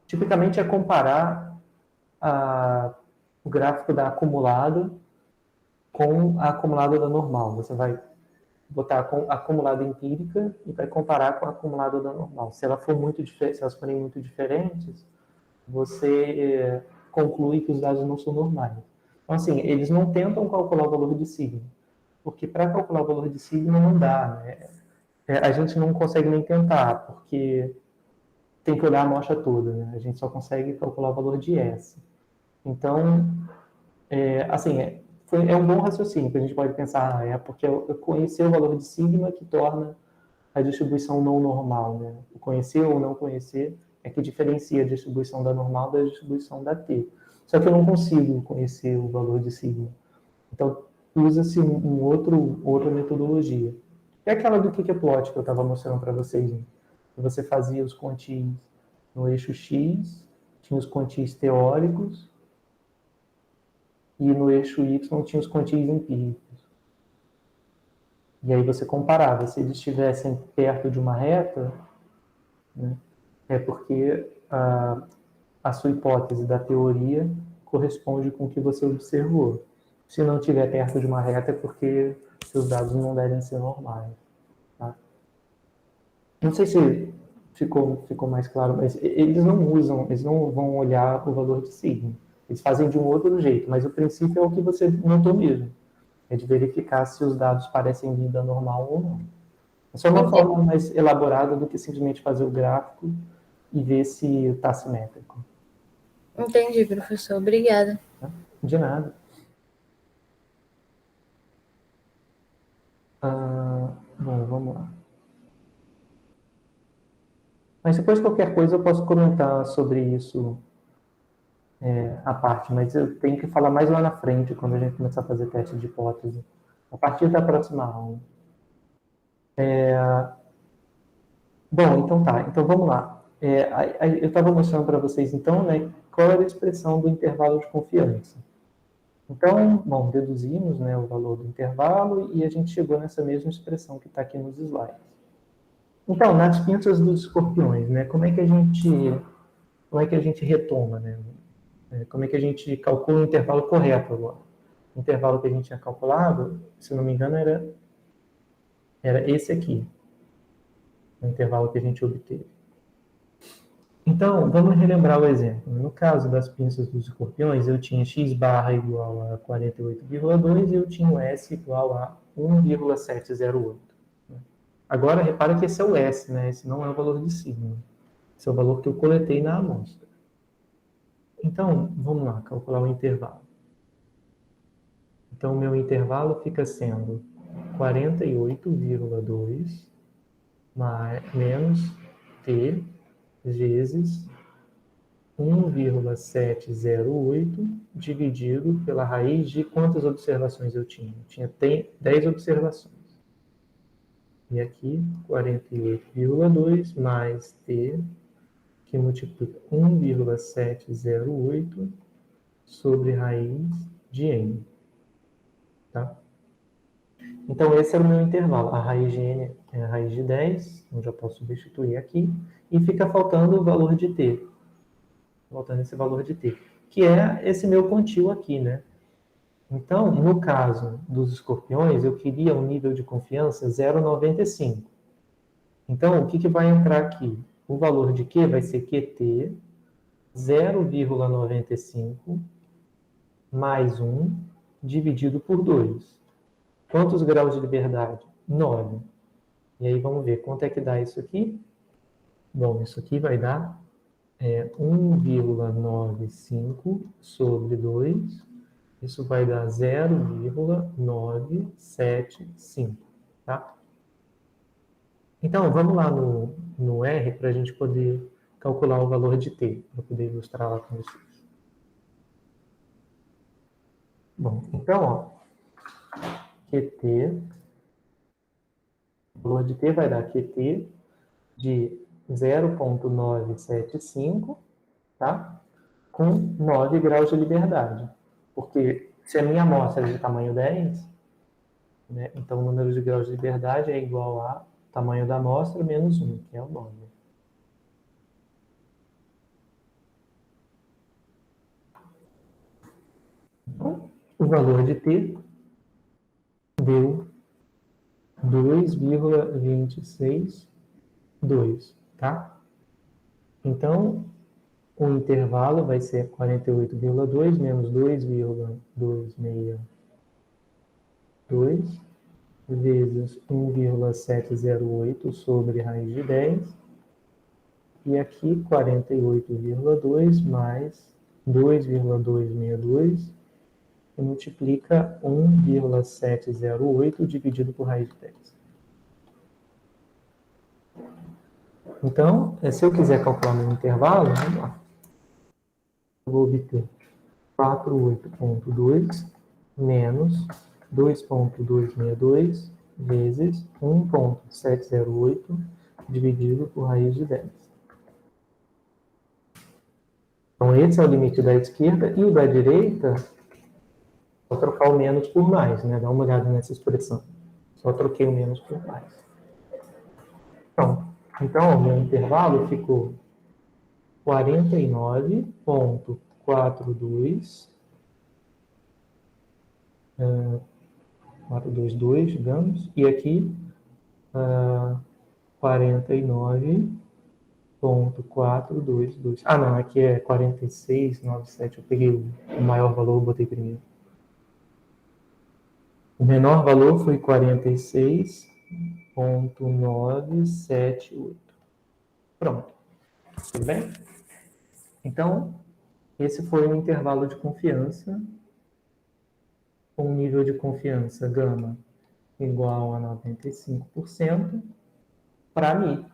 tipicamente, comparar o gráfico da acumulada com a acumulada da normal. Você vai botar a acumulada empírica e vai comparar com a acumulada da normal. Se ela for muito diferente, se elas forem muito diferentes, você conclui que os dados não são normais. Então, assim, eles não tentam calcular o valor de sigma, porque para calcular o valor de sigma não dá, né? A gente não consegue nem tentar, porque tem que olhar a amostra toda, né? A gente só consegue calcular o valor de S. Então, assim, é um bom raciocínio, que a gente pode pensar, é porque eu conhecer o valor de sigma que torna a distribuição não normal, né? O conhecer ou não conhecer é que diferencia a distribuição da normal da distribuição da T. Só que eu não consigo conhecer o valor de sigma. Então, usa-se outra metodologia. É aquela do Kike-plot que eu estava mostrando para vocês. Né? Você fazia os quantis no eixo X, tinha os quantis teóricos, e no eixo Y tinha os quantis empíricos. E aí você comparava. Se eles estivessem perto de uma reta, né, é porque a sua hipótese da teoria corresponde com o que você observou. Se não estiver perto de uma reta, é porque seus dados não devem ser normais. Tá? Não sei se ficou mais claro, mas eles não vão olhar o valor de sigma. Eles fazem de um outro jeito, mas o princípio é o que você notou mesmo. É de verificar se os dados parecem vida normal ou não. É só uma forma mais elaborada do que simplesmente fazer o gráfico e ver se está simétrico. Entendi, professor. Obrigada. De nada. Bom, vamos lá. Mas depois, qualquer coisa, eu posso comentar sobre isso à parte, mas eu tenho que falar mais lá na frente, quando a gente começar a fazer teste de hipótese, a partir da próxima aula. Bom, então tá. Então vamos lá. Eu estava mostrando para vocês, então, né, qual era a expressão do intervalo de confiança. Então, bom, deduzimos, né, o valor do intervalo e a gente chegou nessa mesma expressão que está aqui nos slides. Então, nas pinças dos escorpiões, né, como é que a gente retoma, né? Como é que a gente calcula o intervalo correto agora? O intervalo que a gente tinha calculado, se não me engano, era esse aqui, o intervalo que a gente obteve. Então, vamos relembrar o exemplo. No caso das pinças dos escorpiões, eu tinha x barra igual a 48,2 e eu tinha o S igual a 1,708. Agora, repara que esse é o S, né? Esse não é o valor de sigma. Esse é o valor que eu coletei na amostra. Então, vamos lá, calcular o intervalo. Então, o meu intervalo fica sendo 48,2 menos t vezes 1,708 dividido pela raiz de quantas observações eu tinha? Eu tinha 10 observações. E aqui, 48,2 mais t, que multiplica 1,708 sobre raiz de n. Tá? Então, esse era o meu intervalo. A raiz de n é a raiz de 10, eu já posso substituir aqui, e fica faltando o valor de t. Faltando esse valor de t, que é esse meu quantio aqui, né? Então, no caso dos escorpiões, eu queria um nível de confiança 0,95. Então, o que vai entrar aqui? O valor de Q vai ser QT 0,95 mais 1 dividido por 2. Quantos graus de liberdade? 9. E aí vamos ver quanto é que dá isso aqui. Bom, isso aqui vai dar 1,95 sobre 2. Isso vai dar 0,975, tá? Então, vamos lá no R para a gente poder calcular o valor de t, para poder ilustrar lá com vocês. Bom, então, ó, QT, o valor de t vai dar QT de 0,975, tá? Com 9 graus de liberdade. Porque se a minha amostra é de tamanho 10, né, então o número de graus de liberdade é igual a tamanho da amostra menos 1, que é o 9. Então, o valor de t deu 2,262, tá? Então, o intervalo vai ser 48,2 menos 2,262 vezes 1,708 sobre raiz de 10. E aqui 48,2 mais 2,262 que multiplica 1,708 dividido por raiz de 10. Então, se eu quiser calcular meu intervalo, vamos lá. Eu vou obter 48,2 menos 2,262 vezes 1,708 dividido por raiz de 10. Então, esse é o limite da esquerda e o da direita, vou trocar o menos por mais, né? Dá uma olhada nessa expressão. Só troquei o menos por mais. Então o meu intervalo ficou 49,42, 422, digamos, e aqui 49 46,422. Ah, não, aqui é 46,97. Eu peguei o maior valor e botei primeiro. O menor valor foi 46,978. Pronto. Tudo bem? Então, esse foi o intervalo de confiança, com nível de confiança gama igual a 95% para mim.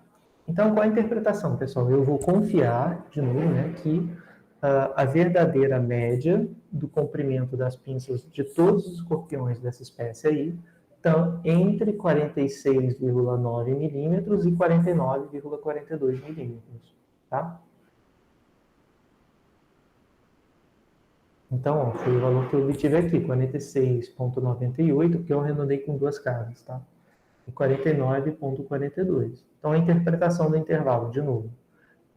Então, qual a interpretação, pessoal? Eu vou confiar, de novo, né, que a verdadeira média do comprimento das pinças de todos os escorpiões dessa espécie aí estão entre 46,9 milímetros e 49,42 milímetros, tá? Então, ó, foi o valor que eu obtive aqui, 46,98, que eu arredondei com duas casas, tá? E 49,42. Então, a interpretação do intervalo, de novo,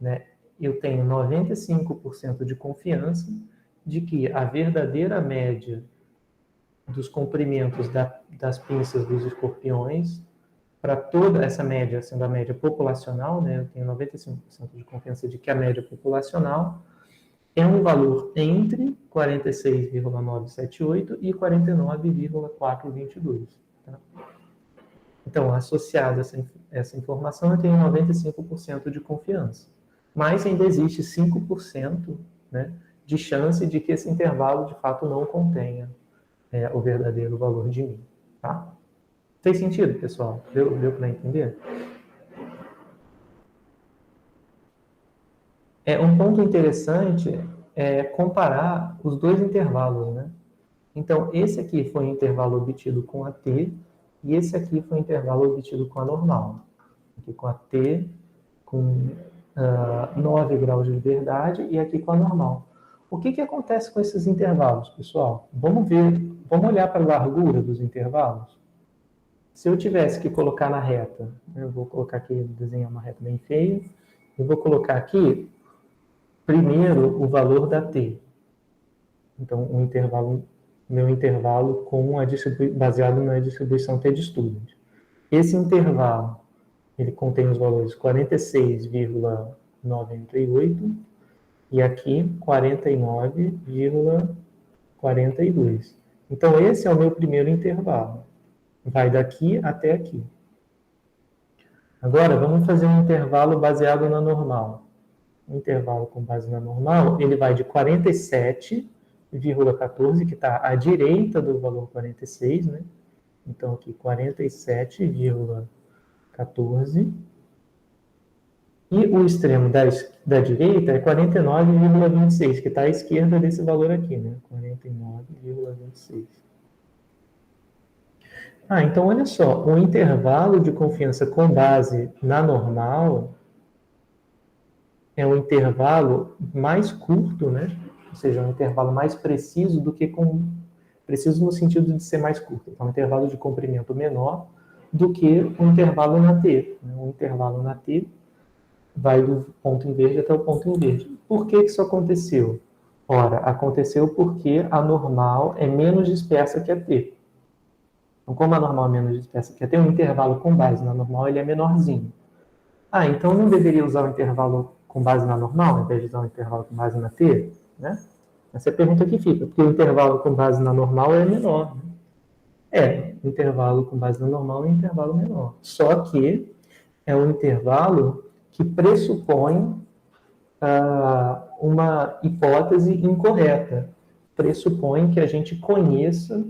né? Eu tenho 95% de confiança de que a verdadeira média dos comprimentos das pinças dos escorpiões, para toda essa média, sendo a média populacional, né? Eu tenho 95% de confiança de que a média populacional é um valor entre 46,978 e 49,422. Tá? Então, associado a essa informação, eu tenho 95% de confiança. Mas ainda existe 5%, né, de chance de que esse intervalo, de fato, não contenha o verdadeiro valor de μ. Tá? Fez sentido, pessoal? Deu para entender? Um ponto interessante é comparar os dois intervalos, né? Então, esse aqui foi o intervalo obtido com a T, e esse aqui foi o intervalo obtido com a normal. Aqui com a T, com 9 graus de liberdade, e aqui com a normal. O que acontece com esses intervalos, pessoal? Vamos olhar para a largura dos intervalos? Se eu tivesse que colocar na reta, eu vou colocar aqui, desenhar uma reta bem feia, eu vou colocar aqui, primeiro, o valor da T. Então, meu intervalo baseado na distribuição T-de-Student. Esse intervalo, ele contém os valores 46,98 e aqui 49,42. Então, esse é o meu primeiro intervalo. Vai daqui até aqui. Agora, vamos fazer um intervalo baseado na normal. O intervalo com base na normal, ele vai de 47,14, que está à direita do valor 46, né? Então, aqui, 47,14. E o extremo da direita é 49,26, que está à esquerda desse valor aqui, né? 49,26. Então, olha só, o intervalo de confiança com base na normal é um intervalo mais curto, né? Ou seja, um intervalo mais preciso do que preciso no sentido de ser mais curto. Então, um intervalo de comprimento menor do que o intervalo na T. O intervalo na T vai do ponto em verde até o ponto em verde. Por que isso aconteceu? Ora, aconteceu porque a normal é menos dispersa que a T. Então, como a normal é menos dispersa que a T, o intervalo com base na normal ele é menorzinho. Então não deveria usar o intervalo com base na normal, ao invés de usar o intervalo com base na T? Né? Essa é a pergunta que fica, porque o intervalo com base na normal é menor. Né? O intervalo com base na normal é um intervalo menor. Só que é um intervalo que pressupõe uma hipótese incorreta. Pressupõe que a gente conheça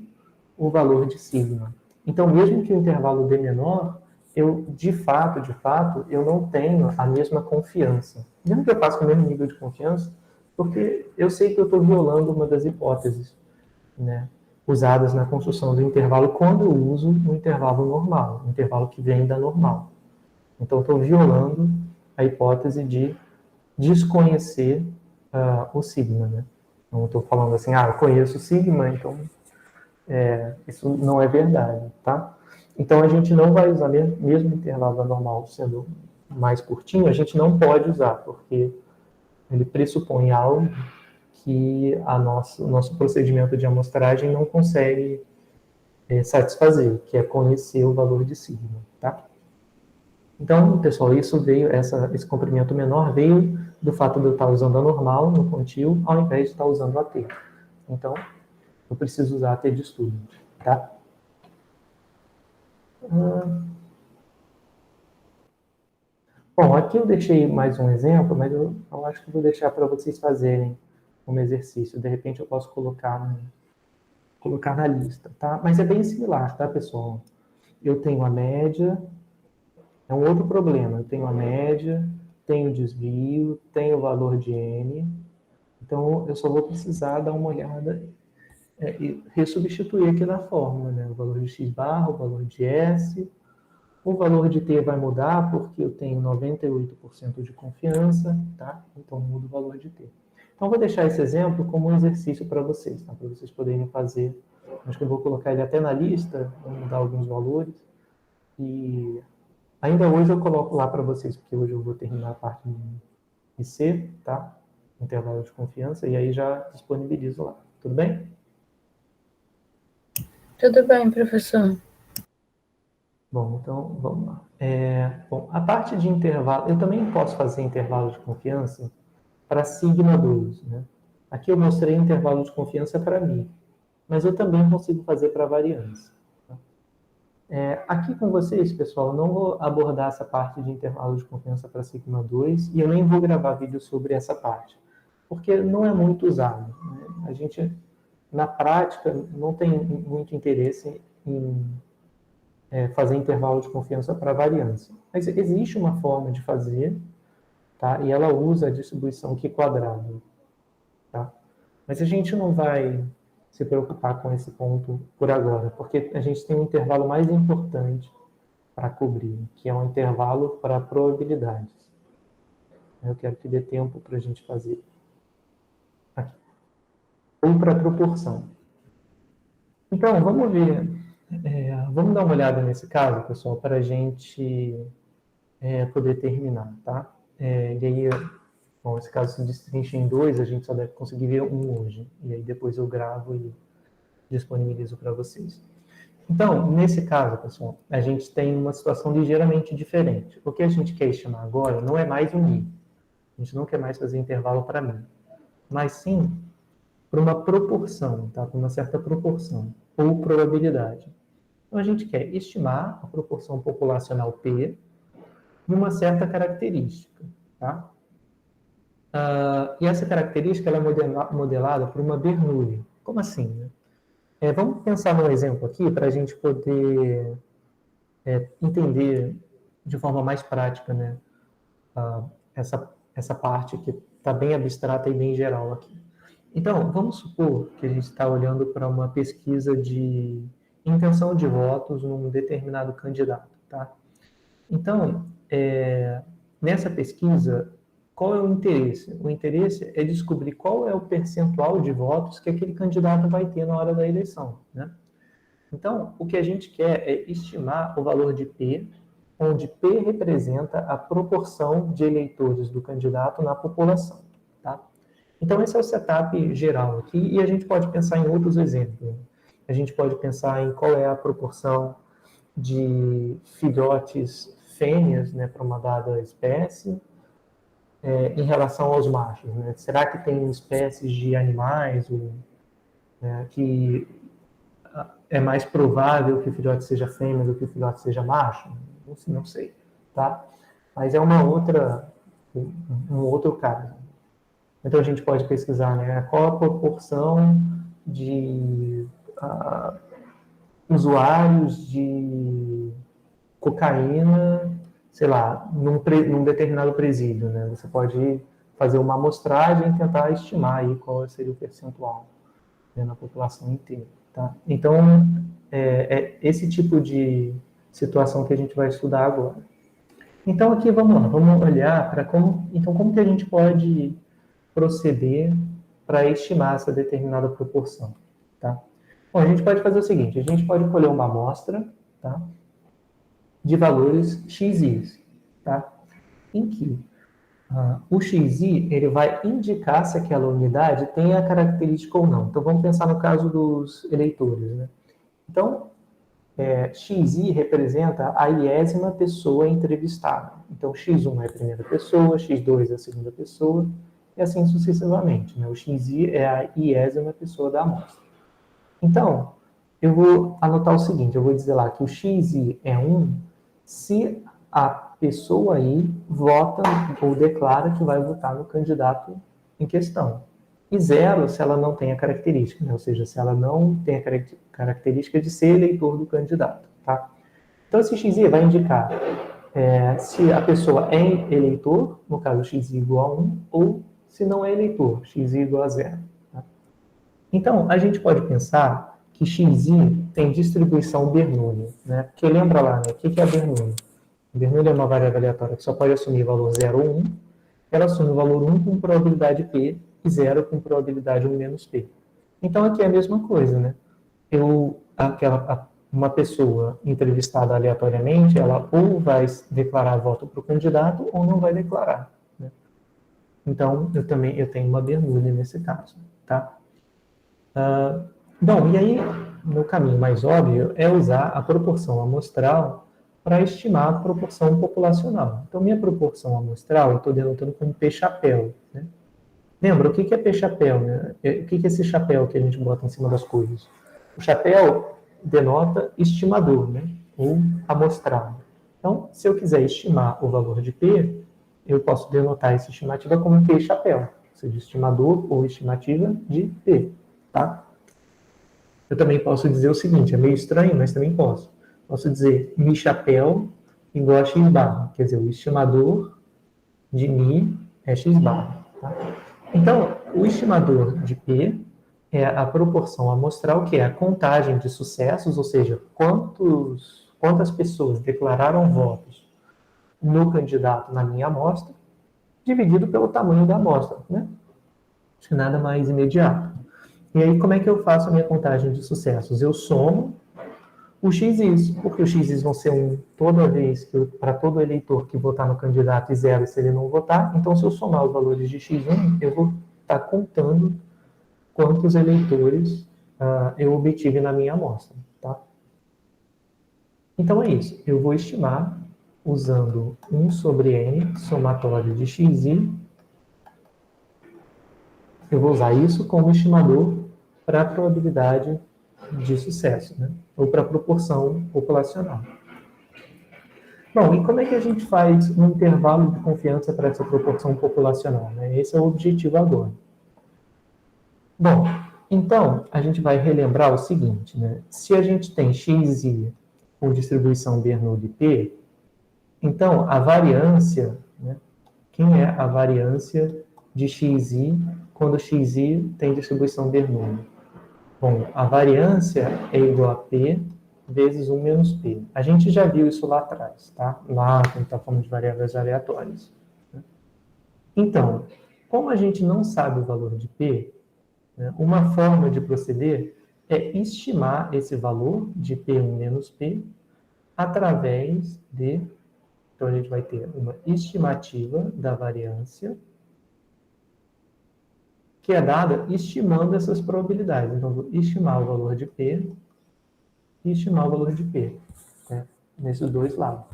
o valor de sigma. Então, mesmo que o intervalo dê menor, eu, de fato, eu não tenho a mesma confiança. Mesmo que eu faça com o mesmo nível de confiança, porque eu sei que eu estou violando uma das hipóteses, né, usadas na construção do intervalo quando eu uso o intervalo normal, o intervalo que vem da normal. Então, estou violando a hipótese de desconhecer o sigma, né? Então, estou falando assim, eu conheço o sigma, então isso não é verdade, tá? Então, a gente não vai usar mesmo o intervalo da normal sendo mais curtinho, a gente não pode usar, porque ele pressupõe algo que o nosso procedimento de amostragem não consegue satisfazer, que é conhecer o valor de sigma, tá? Então, pessoal, isso veio, esse comprimento menor veio do fato de eu estar usando a normal no pontil, ao invés de estar usando a T. Então, eu preciso usar a T de estudo, tá? Bom, aqui eu deixei mais um exemplo, mas eu acho que vou deixar para vocês fazerem como exercício. De repente eu posso colocar na lista, tá? Mas é bem similar, tá, pessoal? Eu tenho a média, é um outro problema. Eu tenho a média, tenho o desvio, tenho o valor de N. Então, eu só vou precisar dar uma olhada e ressubstituir aqui na fórmula, né? O valor de x barra, o valor de S. O valor de T vai mudar porque eu tenho 98% de confiança, tá? Então, muda o valor de T. Então, vou deixar esse exemplo como um exercício para vocês, tá? Para vocês poderem fazer. Acho que eu vou colocar ele até na lista, vou mudar alguns valores. E ainda hoje eu coloco lá para vocês, porque hoje eu vou terminar a parte de IC, tá? Intervalo de confiança, e aí já disponibilizo lá. Tudo bem? Tudo bem, professor. Bom, então vamos lá. Bom, a parte de intervalo, eu também posso fazer intervalo de confiança para sigma 2, né? Aqui eu mostrei intervalo de confiança para mim, mas eu também consigo fazer para variância. Tá? Aqui com vocês, pessoal, eu não vou abordar essa parte de intervalo de confiança para sigma 2 e eu nem vou gravar vídeo sobre essa parte, porque não é muito usado, né? A gente, na prática, não tem muito interesse em fazer intervalo de confiança para variância. Mas existe uma forma de fazer, tá? E ela usa a distribuição Q quadrado, tá? Mas a gente não vai se preocupar com esse ponto por agora, porque a gente tem um intervalo mais importante para cobrir, que é um intervalo para probabilidades. Eu quero que dê tempo para a gente fazer aqui. Ou para proporção. Então, vamos ver. Vamos dar uma olhada nesse caso, pessoal, para a gente poder terminar, tá? E aí, bom, esse caso se destrincha em 2, a gente só deve conseguir ver um hoje. E aí depois eu gravo e disponibilizo para vocês. Então, nesse caso, pessoal, a gente tem uma situação ligeiramente diferente. O que a gente quer estimar agora não é mais um I. A gente não quer mais fazer intervalo para mim. Mas sim para uma proporção, tá? Para uma certa proporção, ou probabilidade. Então, a gente quer estimar a proporção populacional P de uma certa característica, tá? E essa característica ela é modelada por uma Bernoulli. Como assim, né? Vamos pensar num exemplo aqui para a gente poder entender de forma mais prática, né, essa parte que está bem abstrata e bem geral aqui. Então, vamos supor que a gente está olhando para uma pesquisa de intenção de votos num determinado candidato, tá? Então, nessa pesquisa, qual é o interesse? O interesse é descobrir qual é o percentual de votos que aquele candidato vai ter na hora da eleição, né? Então, o que a gente quer é estimar o valor de P, onde P representa a proporção de eleitores do candidato na população, tá? Então, esse é o setup geral aqui, e a gente pode pensar em outros exemplos. A gente pode pensar em qual é a proporção de filhotes fêmeas, né, para uma dada espécie, em relação aos machos, né? Será que tem espécies de animais que é mais provável que o filhote seja fêmea do que o filhote seja macho? Não sei, tá? Mas é um outro caso. Então, a gente pode pesquisar, né, qual a proporção de usuários de cocaína, sei lá, num determinado presídio, né? Você pode fazer uma amostragem e tentar estimar aí qual seria o percentual, né, na população inteira, tá? Então, é esse tipo de situação que a gente vai estudar agora. Então, aqui, vamos lá, vamos olhar para como que a gente pode proceder para estimar essa determinada proporção, tá? Bom, a gente pode fazer o seguinte, a gente pode colher uma amostra, tá, de valores xi, tá? Em que o xi ele vai indicar se aquela unidade tem a característica ou não. Então, vamos pensar no caso dos eleitores, né? Então, XI representa a iésima pessoa entrevistada. Então, X1 é a primeira pessoa, X2 é a segunda pessoa, e assim sucessivamente, né? O XI é a iésima pessoa da amostra. Então, eu vou anotar o seguinte, eu vou dizer lá que o XI é 1 se a pessoa aí vota ou declara que vai votar no candidato em questão. E 0 se ela não tem a característica, né? Ou seja, se ela não tem a característica de ser eleitor do candidato. Tá? Então, esse XI vai indicar se a pessoa é eleitor, no caso XI igual a 1, ou se não é eleitor, XI igual a 0. Tá? Então, a gente pode pensar que XI tem distribuição Bernoulli, né? Porque lembra lá, né? O que é a Bernoulli? Bernoulli é uma variável aleatória que só pode assumir valor 0 ou 1. Ela assume o valor 1 com probabilidade P e 0 com probabilidade 1 menos P. Então, aqui é a mesma coisa, né? Uma pessoa entrevistada aleatoriamente, ela ou vai declarar voto para o candidato ou não vai declarar. Né? Então, eu tenho uma Bernoulli nesse caso. Tá? Bom, e aí, no caminho mais óbvio é usar a proporção amostral para estimar a proporção populacional. Então, minha proporção amostral eu estou denotando como P-chapéu. Né? Lembra, o que é P-chapéu? Né? O que é esse chapéu que a gente bota em cima das coisas? O chapéu denota estimador, né? Ou amostral. Então, se eu quiser estimar o valor de P, eu posso denotar essa estimativa como P-chapéu, ou seja, estimador ou estimativa de P. Tá? Eu também posso dizer o seguinte, é meio estranho, mas também posso. Posso dizer mi chapéu igual a x barra, quer dizer, o estimador de mi é x barra. Tá? Então, o estimador de P é a proporção amostral, que é a contagem de sucessos, ou seja, quantas pessoas declararam votos no candidato na minha amostra, dividido pelo tamanho da amostra, né? Acho que nada mais imediato. E aí, como é que eu faço a minha contagem de sucessos? Eu somo o XIs, porque os XIs vão ser 1 toda vez para todo eleitor que votar no candidato e 0 se ele não votar. Então, se eu somar os valores de X1, eu vou estar contando quantos eleitores eu obtive na minha amostra. Tá? Então, é isso. Eu vou estimar usando 1 sobre N, somatório de XI. Eu vou usar isso como estimador para a probabilidade de sucesso, né? Ou para a proporção populacional. Bom, e como é que a gente faz um intervalo de confiança para essa proporção populacional? Né? Esse é o objetivo agora. Bom, então, a gente vai relembrar o seguinte, né? Se a gente tem XI com distribuição Bernoulli P, então a variância, né? Quem é a variância de XI quando XI tem distribuição Bernoulli? Bom, a variância é igual a P vezes 1 menos P. A gente já viu isso lá atrás, tá? Lá, quando está falando de variáveis aleatórias. Então, como a gente não sabe o valor de P, né, uma forma de proceder é estimar esse valor de P1 menos P através de... Então, a gente vai ter uma estimativa da variância que é dada estimando essas probabilidades. Então, vou estimar o valor de P e estimar o valor de P, né, nesses dois lados.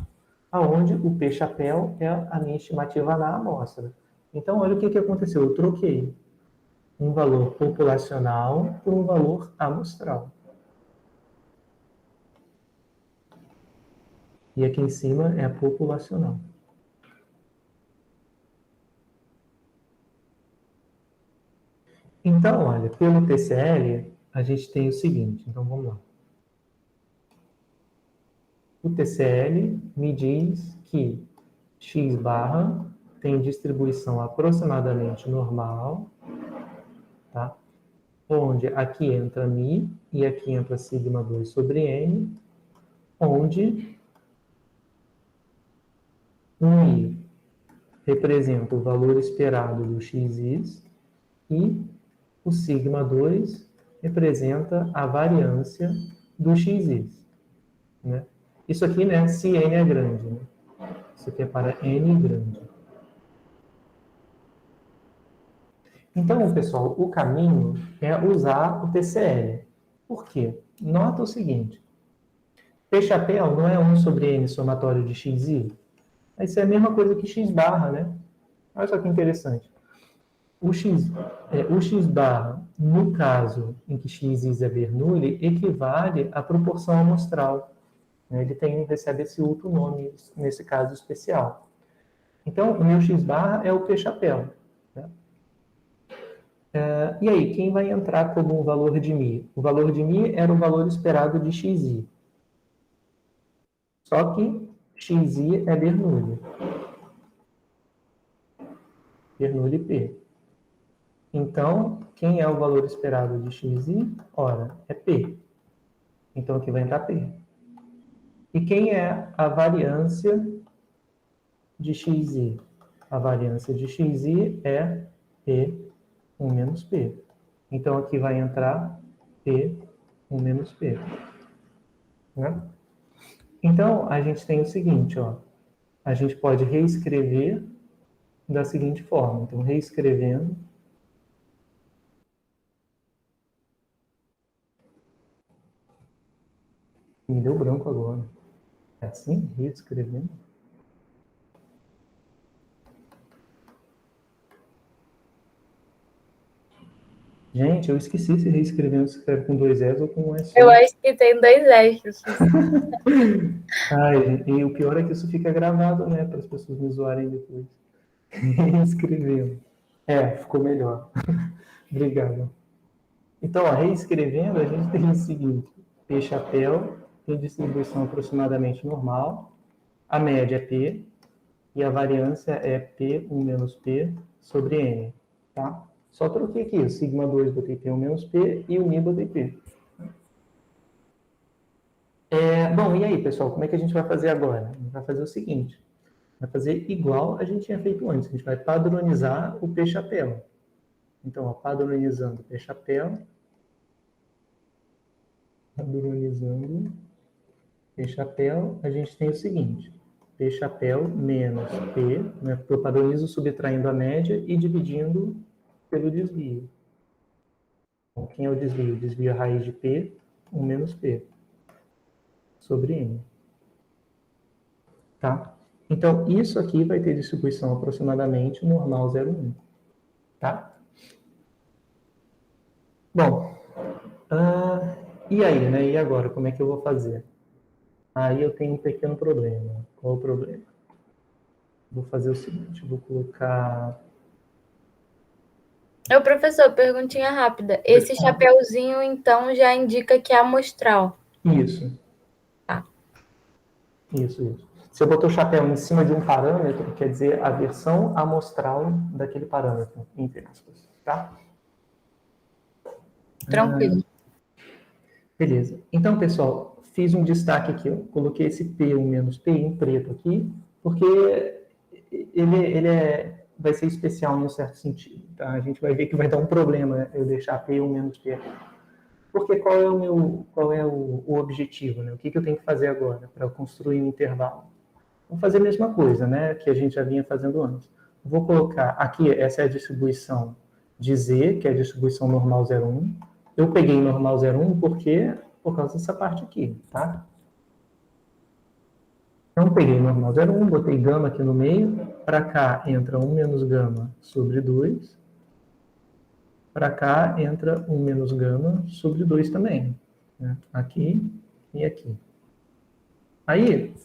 Aonde o P-chapéu é a minha estimativa na amostra. Então, olha o que aconteceu. Eu troquei um valor populacional por um valor amostral. E aqui em cima é a populacional. Então, olha, pelo TCL, a gente tem o seguinte. Então, vamos lá. O TCL me diz que x barra tem distribuição aproximadamente normal, tá? Onde aqui entra mi e aqui entra sigma 2 sobre n, onde mi representa o valor esperado do xis e o sigma 2 representa a variância do xis, né? Isso aqui, né, se n é grande, né? Isso aqui é para n grande. Então, pessoal, o caminho é usar o TCL. Por quê? Nota o seguinte. P chapéu não é 1 sobre N somatório de xi? Isso é a mesma coisa que x barra, né? Olha só que interessante. O x barra, no caso em que x é Bernoulli, equivale à proporção amostral. Ele recebe esse outro nome, nesse caso especial. Então, o meu x barra é o P chapéu. Né? E aí, quem vai entrar como o valor de μ? O valor de μ era o valor esperado de xi. Só que xi é Bernoulli. Bernoulli P. Então, quem é o valor esperado de xi? Ora, é P. Então, aqui vai entrar P. E quem é a variância de xi? A variância de xi é P1 menos P. Então, aqui vai entrar P1 menos P. Né? Então, a gente tem o seguinte, ó. A gente pode reescrever da seguinte forma. Então, reescrevendo. Me deu branco agora. É assim? Reescrevendo. Gente, eu esqueci se reescrevendo se escreve com 2 S ou com um S só. Eu acho que tem 2 S. Ai, e o pior é que isso fica gravado, né? Para as pessoas me zoarem depois. Reescrevendo. Ficou melhor. Obrigado. Então, ó, reescrevendo, a gente tem o seguinte. P chapéu tem distribuição aproximadamente normal. A média é P. E a variância é P1 menos P sobre N. Tá? Só troquei aqui. O sigma 2 botei P1 menos P e o μ botei P. Bom, e aí, pessoal? Como é que a gente vai fazer agora? A gente vai fazer o seguinte. Vai fazer igual a gente tinha feito antes. A gente vai padronizar o P chapéu. Então, ó, padronizando o P chapéu. Padronizando P chapéu, a gente tem o seguinte. P chapéu menos P, né? Porque eu padronizo subtraindo a média e dividindo pelo desvio. Então, quem é o desvio? O desvio é a raiz de P, 1 menos P, sobre N. Tá? Então, isso aqui vai ter distribuição aproximadamente normal 0,1. Tá? Bom, e aí, né? E agora, como é que eu vou fazer? Aí eu tenho um pequeno problema. Qual é o problema? Vou fazer o seguinte, vou colocar... Ô, professor, perguntinha rápida. Esse chapeuzinho, então, já indica que é amostral. Isso. Tá. Isso. Se eu botar o chapéu em cima de um parâmetro, quer dizer a versão amostral daquele parâmetro, entre aspas, tá? Tranquilo. Beleza. Então, pessoal, fiz um destaque aqui. Eu coloquei esse P1 menos P em preto aqui, porque ele vai ser especial em um certo sentido. Tá? A gente vai ver que vai dar um problema eu deixar P1 menos P aqui. Porque qual é o objetivo? Né? O que eu tenho que fazer agora para construir um intervalo? Vou fazer a mesma coisa, né, que a gente já vinha fazendo antes. Vou colocar aqui, essa é a distribuição de Z, que é a distribuição normal 0,1. Eu peguei normal 0,1 por causa dessa parte aqui, tá? Então, peguei normal 0,1, botei gama aqui no meio. Para cá entra 1 menos gama sobre 2. Para cá entra 1 menos gama sobre 2 também. Né? Aqui e aqui. Aí,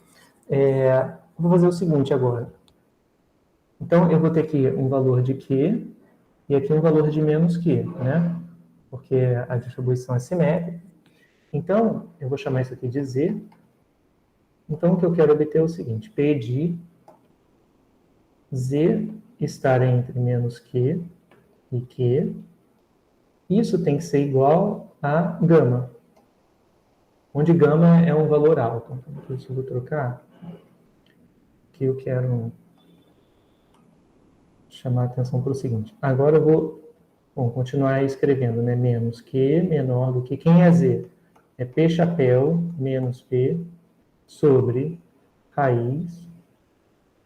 vou fazer o seguinte agora. Então, eu vou ter aqui um valor de Q e aqui um valor de menos Q, né? Porque a distribuição é simétrica. Então, eu vou chamar isso aqui de Z. Então, o que eu quero obter é o seguinte. P de Z estar entre menos Q e Q. Isso tem que ser igual a gama. Onde gama é um valor alto. Então, isso eu vou trocar. Aqui eu quero chamar a atenção para o seguinte. Agora eu vou continuar escrevendo, né? Menos Q menor do que... Quem é Z? É P chapéu menos P sobre raiz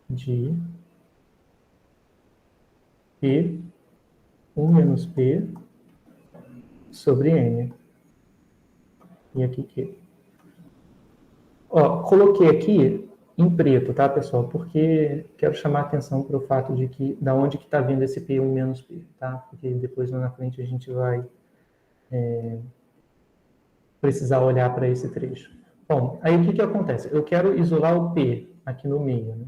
de P 1 menos P sobre N. E aqui Q. Ó, coloquei aqui em preto, tá, pessoal? Porque quero chamar a atenção para o fato de que, da onde que está vindo esse P1 menos P, tá? Porque depois lá na frente a gente vai precisar olhar para esse trecho. Bom, aí o que acontece? Eu quero isolar o P aqui no meio, né?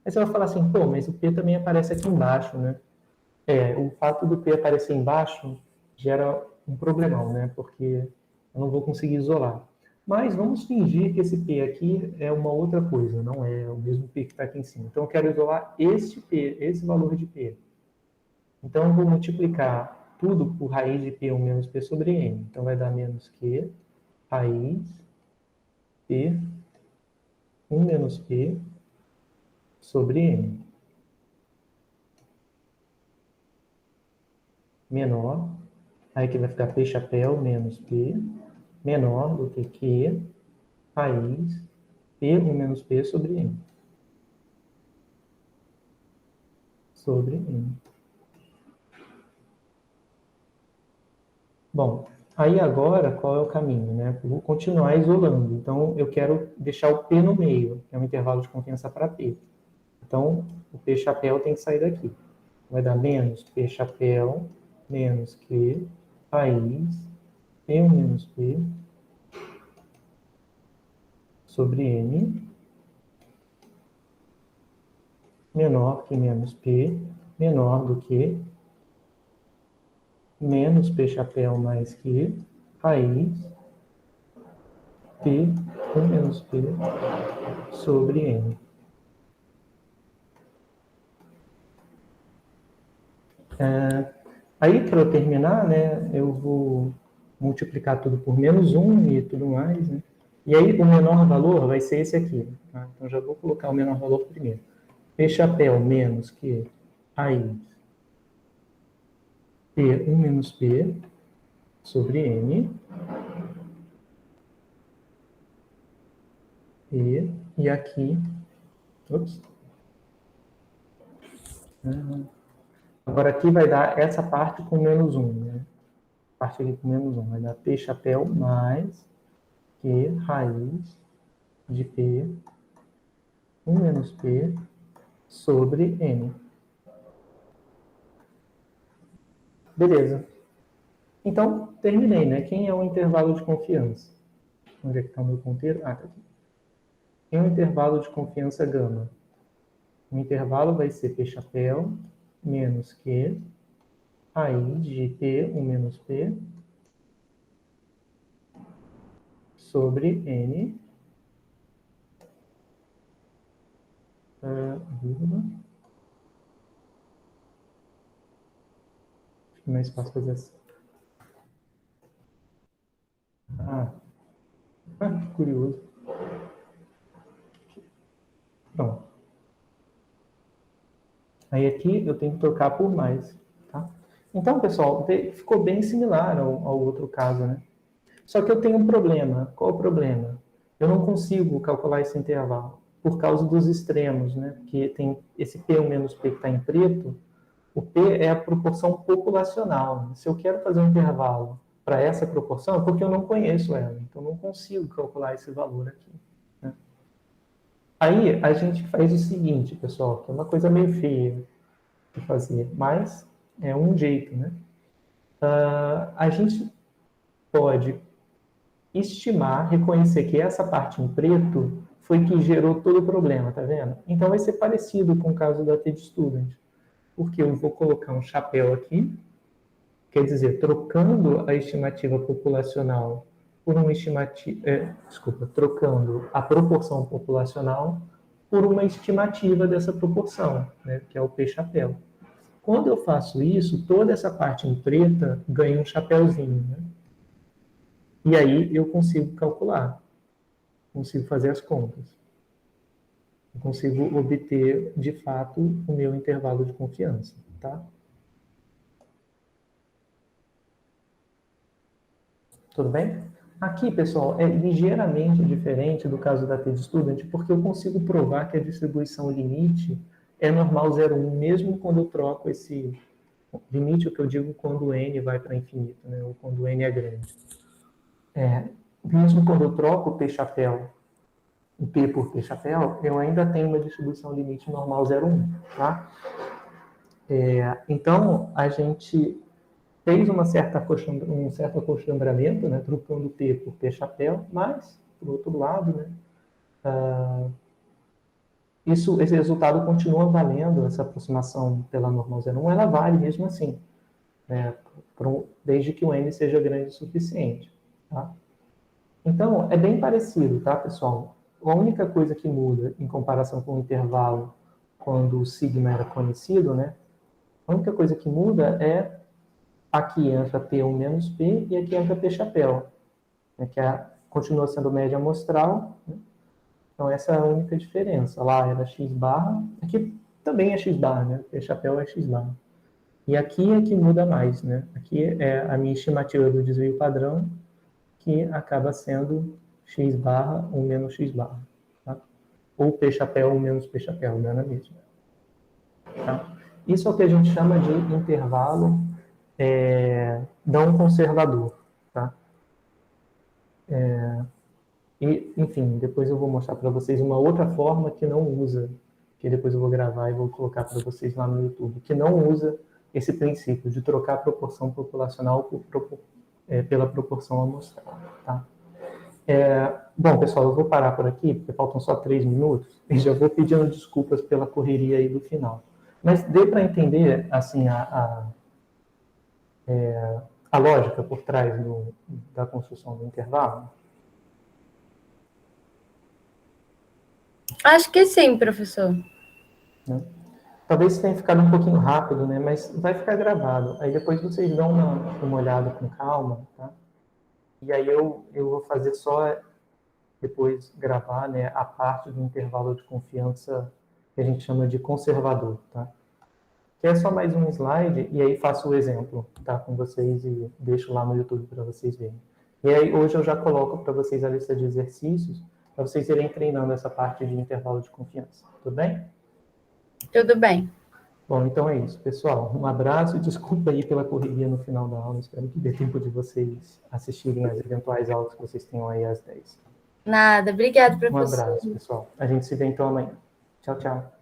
Aí você vai falar assim, pô, mas o P também aparece aqui embaixo, né? O fato do P aparecer embaixo gera um problemão, né? Porque eu não vou conseguir isolar. Mas vamos fingir que esse P aqui é uma outra coisa, não é o mesmo P que está aqui em cima. Então eu quero isolar este P, esse valor de P. Então eu vou multiplicar tudo por raiz de P1 menos P sobre N. Então vai dar menos Q, raiz, P1 menos P sobre N. Menor, aí que vai ficar P chapéu menos P, menor do que Q, raiz, P1 menos P sobre N. Sobre N. Bom, aí agora qual é o caminho, né? Eu vou continuar isolando. Então, eu quero deixar o P no meio, que é um intervalo de confiança para P. Então, o P chapéu tem que sair daqui. Vai dar menos P chapéu menos Q, raiz, P1 menos P sobre N, menor que menos P, menor do que menos P chapéu mais Q, raiz, P1 menos P sobre N. Aí, para eu terminar, né, eu vou multiplicar tudo por menos 1 e tudo mais, né? E aí, o menor valor vai ser esse aqui. Tá? Então, já vou colocar o menor valor primeiro. P chapéu menos que raiz P1 menos P sobre N. E aqui... Ops. Agora, aqui vai dar essa parte com menos 1, né? Parte aqui com menos 1. Vai dar P chapéu mais que raiz de P 1 menos P sobre N. Beleza. Então, terminei, né? Quem é o intervalo de confiança? Onde é que está o meu ponteiro? Ah, tá aqui. Quem é o intervalo de confiança gama? O intervalo vai ser P chapéu menos Q raiz de P 1 menos P sobre N vírgula. Fica mais fácil fazer assim. Que curioso. Pronto. Aí aqui eu tenho que trocar por mais. Tá? Então, pessoal, ficou bem similar ao outro caso, né? Só que eu tenho um problema. Qual o problema? Eu não consigo calcular esse intervalo por causa dos extremos, né? Porque tem esse P1 menos P que está em preto, o P é a proporção populacional. Se eu quero fazer um intervalo para essa proporção, é porque eu não conheço ela. Então, eu não consigo calcular esse valor aqui. Né? Aí, a gente faz o seguinte, pessoal, que é uma coisa meio feia de fazer, mas é um jeito, né? A gente pode estimar, reconhecer que essa parte em preto foi que gerou todo o problema, tá vendo? Então vai ser parecido com o caso da TED Student, porque eu vou colocar um chapéu aqui, quer dizer, trocando a estimativa populacional por uma estimativa, trocando a proporção populacional por uma estimativa dessa proporção, né, que é o P chapéu. Quando eu faço isso, toda essa parte em preta ganha um chapéuzinho, né? E aí eu consigo calcular, consigo fazer as contas. Eu consigo obter, de fato, o meu intervalo de confiança, tá? Tudo bem? Aqui, pessoal, é ligeiramente diferente do caso da TED Student, porque eu consigo provar que a distribuição limite é normal 0,1, mesmo quando eu troco esse limite, o que eu digo quando o n vai para infinito, né? Ou quando o n é grande. Mesmo quando eu troco o P chapéu o P por P chapéu, eu ainda tenho uma distribuição limite normal 0,1, tá? Então, a gente fez um certo acostumamento, né, trocando P por P chapéu, mas, por outro lado, né, esse resultado continua valendo, essa aproximação pela normal 0,1, ela vale mesmo assim, né, desde que o N seja grande o suficiente, tá? Então, é bem parecido, tá, pessoal? A única coisa que muda em comparação com o intervalo, quando o sigma era conhecido, né, a única coisa que muda é aqui entra P1 menos P e aqui entra P chapéu, né, que continua sendo média amostral, né? Então, essa é a única diferença. Lá era x barra, aqui também é x barra, né? P chapéu é x barra. E aqui é que muda mais, né? Aqui é a minha estimativa do desvio padrão, que acaba sendo x barra 1 menos x barra. Tá? Ou P chapéu 1 menos P chapéu, não é a mesma. Tá? Isso é o que a gente chama de intervalo não conservador. Tá? E, enfim, depois eu vou mostrar para vocês uma outra forma que não usa, que depois eu vou gravar e vou colocar para vocês lá no YouTube, que não usa esse princípio de trocar a proporção populacional pela proporção amostral. Tá? Bom, pessoal, eu vou parar por aqui, porque faltam só 3 minutos, e já vou pedindo desculpas pela correria aí do final. Mas deu para entender, assim, a lógica por trás da construção do intervalo? Acho que sim, professor. Né? Talvez tenha ficado um pouquinho rápido, né? Mas vai ficar gravado. Aí depois vocês dão uma olhada com calma, tá? E aí eu vou fazer só depois gravar, né, a parte do intervalo de confiança que a gente chama de conservador, tá? Que é só mais um slide e aí faço o exemplo, tá, com vocês e deixo lá no YouTube para vocês verem. E aí hoje eu já coloco para vocês a lista de exercícios para vocês irem treinando essa parte de intervalo de confiança. Tudo bem? Tudo bem. Bom, então é isso, pessoal. Um abraço e desculpa aí pela correria no final da aula. Espero que dê tempo de vocês assistirem as eventuais aulas que vocês tenham aí às 10. Nada. Obrigada, Um professor. abraço, pessoal. A gente se vê então amanhã. Tchau, tchau.